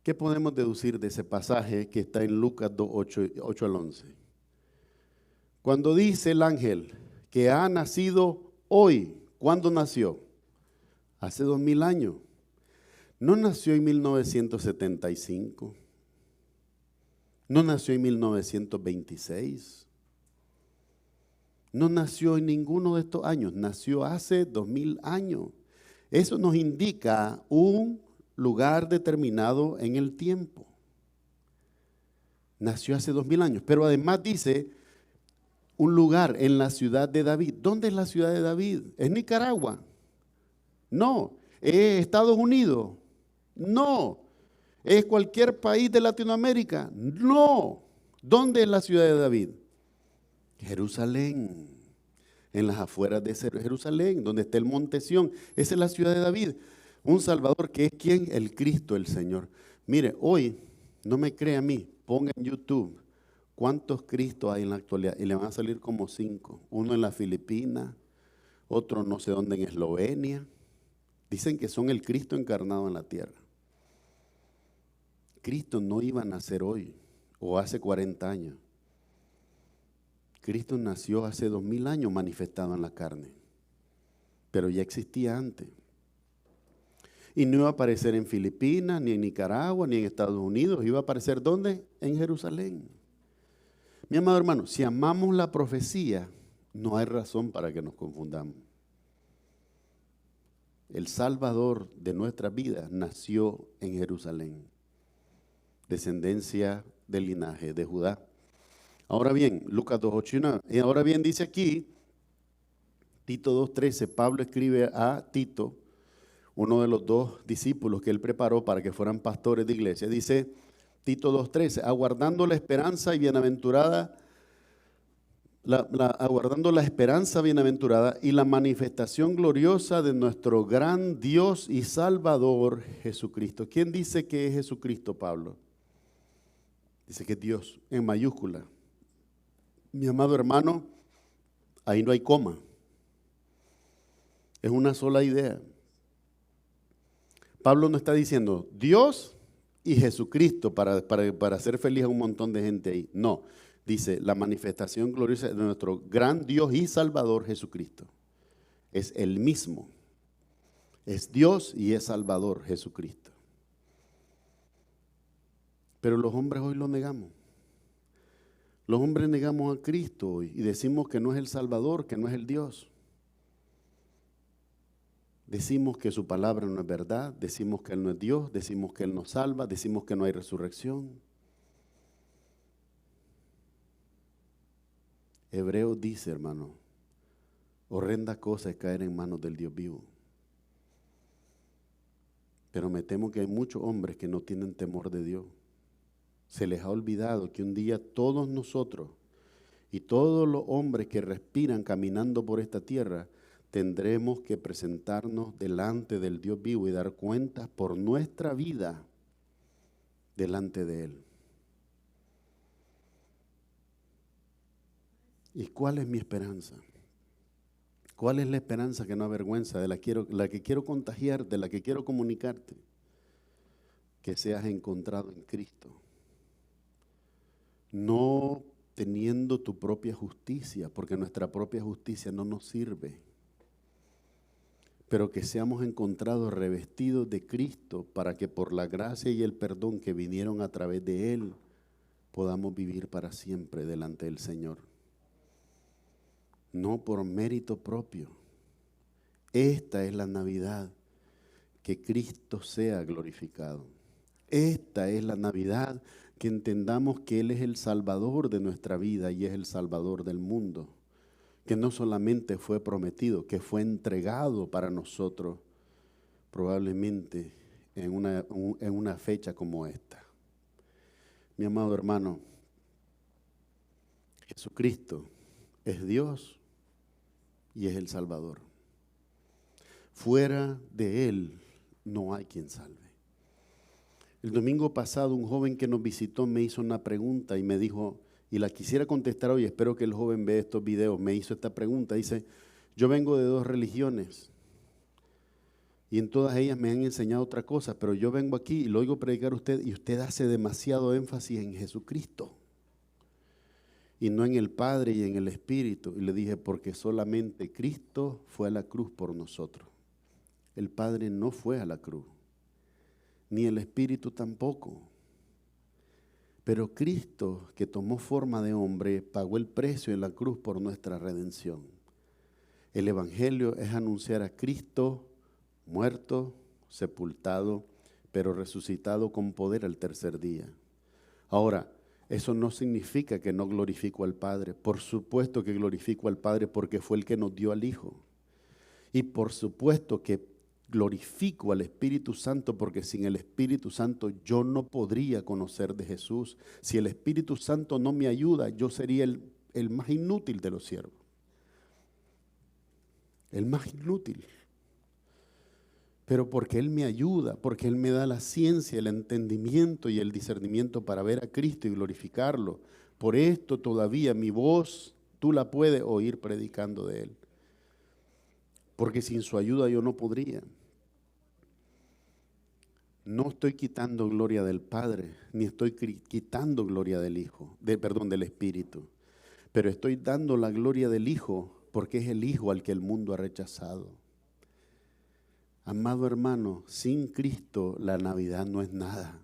¿Qué podemos deducir de ese pasaje que está en Lucas 2, 8 al 11? Cuando dice el ángel que ha nacido hoy, ¿cuándo nació? Hace 2000 años. No nació en 1975. No nació en 1926. No nació en ninguno de estos años. Nació hace 2000 años. Eso nos indica un lugar determinado en el tiempo. Nació hace 2000 años, pero además dice un lugar en la ciudad de David. ¿Dónde es la ciudad de David? ¿Es Nicaragua? No. ¿Es Estados Unidos? No. ¿Es cualquier país de Latinoamérica? No. ¿Dónde es la ciudad de David? Jerusalén. En las afueras de Jerusalén, donde está el monte Sión. Esa es la ciudad de David. Un Salvador que es ¿quién? El Cristo, el Señor. Mire, hoy, no me crea a mí, ponga en YouTube cuántos Cristos hay en la actualidad y le van a salir como 5. Uno en las Filipinas, otro no sé dónde en Eslovenia. Dicen que son el Cristo encarnado en la tierra. Cristo no iba a nacer hoy o hace 40 años. Cristo nació hace 2000 años manifestado en la carne, pero ya existía antes. Y no iba a aparecer en Filipinas, ni en Nicaragua, ni en Estados Unidos. Iba a aparecer ¿dónde? En Jerusalén. Mi amado hermano, si amamos la profecía, no hay razón para que nos confundamos. El Salvador de nuestra vida nació en Jerusalén, descendencia del linaje de Judá. Ahora bien, Lucas 2:8. Y ahora bien dice aquí, Tito 2:13, Pablo escribe a Tito, uno de los 2 discípulos que él preparó para que fueran pastores de iglesia. Dice Tito 2:13, aguardando la esperanza y bienaventurada, aguardando la esperanza bienaventurada y la manifestación gloriosa de nuestro gran Dios y Salvador Jesucristo. ¿Quién dice que es Jesucristo, Pablo? Dice que es Dios, en mayúscula. Mi amado hermano, ahí no hay coma. Es una sola idea. Pablo no está diciendo Dios y Jesucristo para hacer feliz a un montón de gente ahí. No, dice la manifestación gloriosa de nuestro gran Dios y Salvador Jesucristo. Es el mismo. Es Dios y es Salvador Jesucristo. Pero los hombres hoy lo negamos. Los hombres negamos a Cristo hoy y decimos que no es el Salvador, que no es el Dios. Decimos que su palabra no es verdad, decimos que Él no es Dios, decimos que Él nos salva, decimos que no hay resurrección. Hebreos dice, hermano, horrenda cosa es caer en manos del Dios vivo. Pero me temo que hay muchos hombres que no tienen temor de Dios. Se les ha olvidado que un día todos nosotros y todos los hombres que respiran caminando por esta tierra tendremos que presentarnos delante del Dios vivo y dar cuentas por nuestra vida delante de Él. ¿Y cuál es mi esperanza? ¿Cuál es la esperanza que no avergüenza, de la que quiero contagiarte, de la que quiero comunicarte? Que seas encontrado en Cristo. No teniendo tu propia justicia, porque nuestra propia justicia no nos sirve. Pero que seamos encontrados revestidos de Cristo para que por la gracia y el perdón que vinieron a través de Él podamos vivir para siempre delante del Señor. No por mérito propio. Esta es la Navidad, que Cristo sea glorificado. Esta es la Navidad, que entendamos que Él es el Salvador de nuestra vida y es el Salvador del mundo. Que no solamente fue prometido, que fue entregado para nosotros, probablemente en una fecha como esta. Mi amado hermano, Jesucristo es Dios y es el Salvador. Fuera de Él no hay quien salve. El domingo pasado un joven que nos visitó me hizo una pregunta y me dijo, y la quisiera contestar hoy, espero que el joven vea estos videos, me hizo esta pregunta, dice, yo vengo de 2 religiones y en todas ellas me han enseñado otra cosa, pero yo vengo aquí y lo oigo predicar a usted y usted hace demasiado énfasis en Jesucristo y no en el Padre y en el Espíritu. Y le dije, porque solamente Cristo fue a la cruz por nosotros. El Padre no fue a la cruz, ni el Espíritu tampoco. Pero Cristo, que tomó forma de hombre, pagó el precio en la cruz por nuestra redención. El Evangelio es anunciar a Cristo muerto, sepultado, pero resucitado con poder al tercer día. Ahora, eso no significa que no glorifico al Padre. Por supuesto que glorifico al Padre porque fue el que nos dio al Hijo. Y por supuesto que glorifico al Espíritu Santo porque sin el Espíritu Santo yo no podría conocer de Jesús. Si el Espíritu Santo no me ayuda, yo sería el más inútil de los siervos. El más inútil. Pero porque Él me ayuda, porque Él me da la ciencia, el entendimiento y el discernimiento para ver a Cristo y glorificarlo. Por esto todavía mi voz tú la puedes oír predicando de Él. Porque sin su ayuda yo no podría. No estoy quitando gloria del Padre, ni estoy quitando gloria del Hijo, del Espíritu. Pero estoy dando la gloria del Hijo porque es el Hijo al que el mundo ha rechazado. Amado hermano, sin Cristo la Navidad no es nada.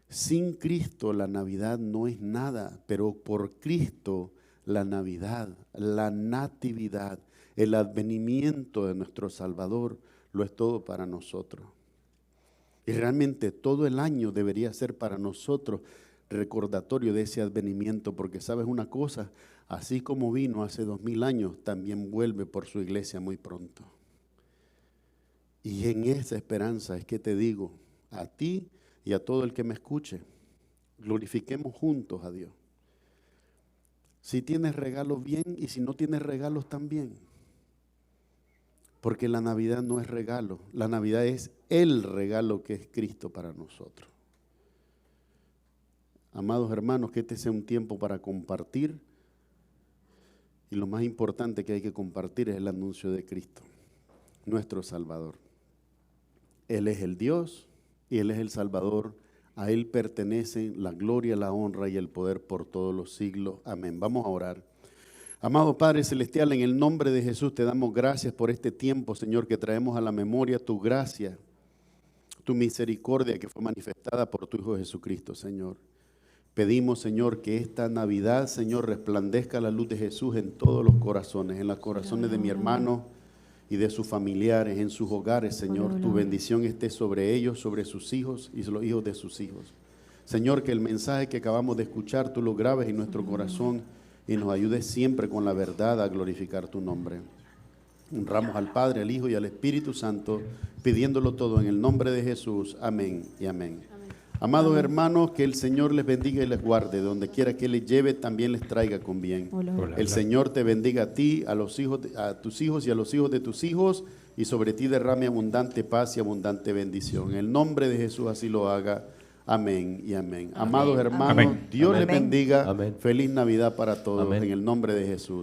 Sin Cristo la Navidad no es nada, pero por Cristo la Navidad, la natividad, el advenimiento de nuestro Salvador lo es todo para nosotros. Y realmente todo el año debería ser para nosotros recordatorio de ese advenimiento, porque sabes una cosa, así como vino hace 2000 años, también vuelve por su iglesia muy pronto. Y en esa esperanza es que te digo, a ti y a todo el que me escuche, glorifiquemos juntos a Dios. Si tienes regalos, bien, y si no tienes regalos, también. Porque la Navidad no es regalo, la Navidad es el regalo que es Cristo para nosotros. Amados hermanos, que este sea un tiempo para compartir, y lo más importante que hay que compartir es el anuncio de Cristo, nuestro Salvador. Él es el Dios y Él es el Salvador. A Él pertenecen la gloria, la honra y el poder por todos los siglos. Amén. Vamos a orar. Amado Padre Celestial, en el nombre de Jesús te damos gracias por este tiempo, Señor, que traemos a la memoria tu gracia, tu misericordia que fue manifestada por tu Hijo Jesucristo, Señor. Pedimos, Señor, que esta Navidad, Señor, resplandezca la luz de Jesús en todos los corazones, en los corazones de mi hermano y de sus familiares, en sus hogares, Señor. Tu bendición esté sobre ellos, sobre sus hijos y los hijos de sus hijos. Señor, que el mensaje que acabamos de escuchar, tú lo grabes en nuestro corazón y nos ayudes siempre con la verdad a glorificar tu nombre. Honramos al Padre, al Hijo y al Espíritu Santo, pidiéndolo todo en el nombre de Jesús. Amén y amén. Amados hermanos, que el Señor les bendiga y les guarde. Donde quiera que les lleve, también les traiga con bien. El Señor te bendiga a ti, a tus hijos y a los hijos de tus hijos, y sobre ti derrame abundante paz y abundante bendición. En el nombre de Jesús así lo haga. Amén y amén. Amados hermanos, Dios les bendiga. Feliz Navidad para todos. En el nombre de Jesús.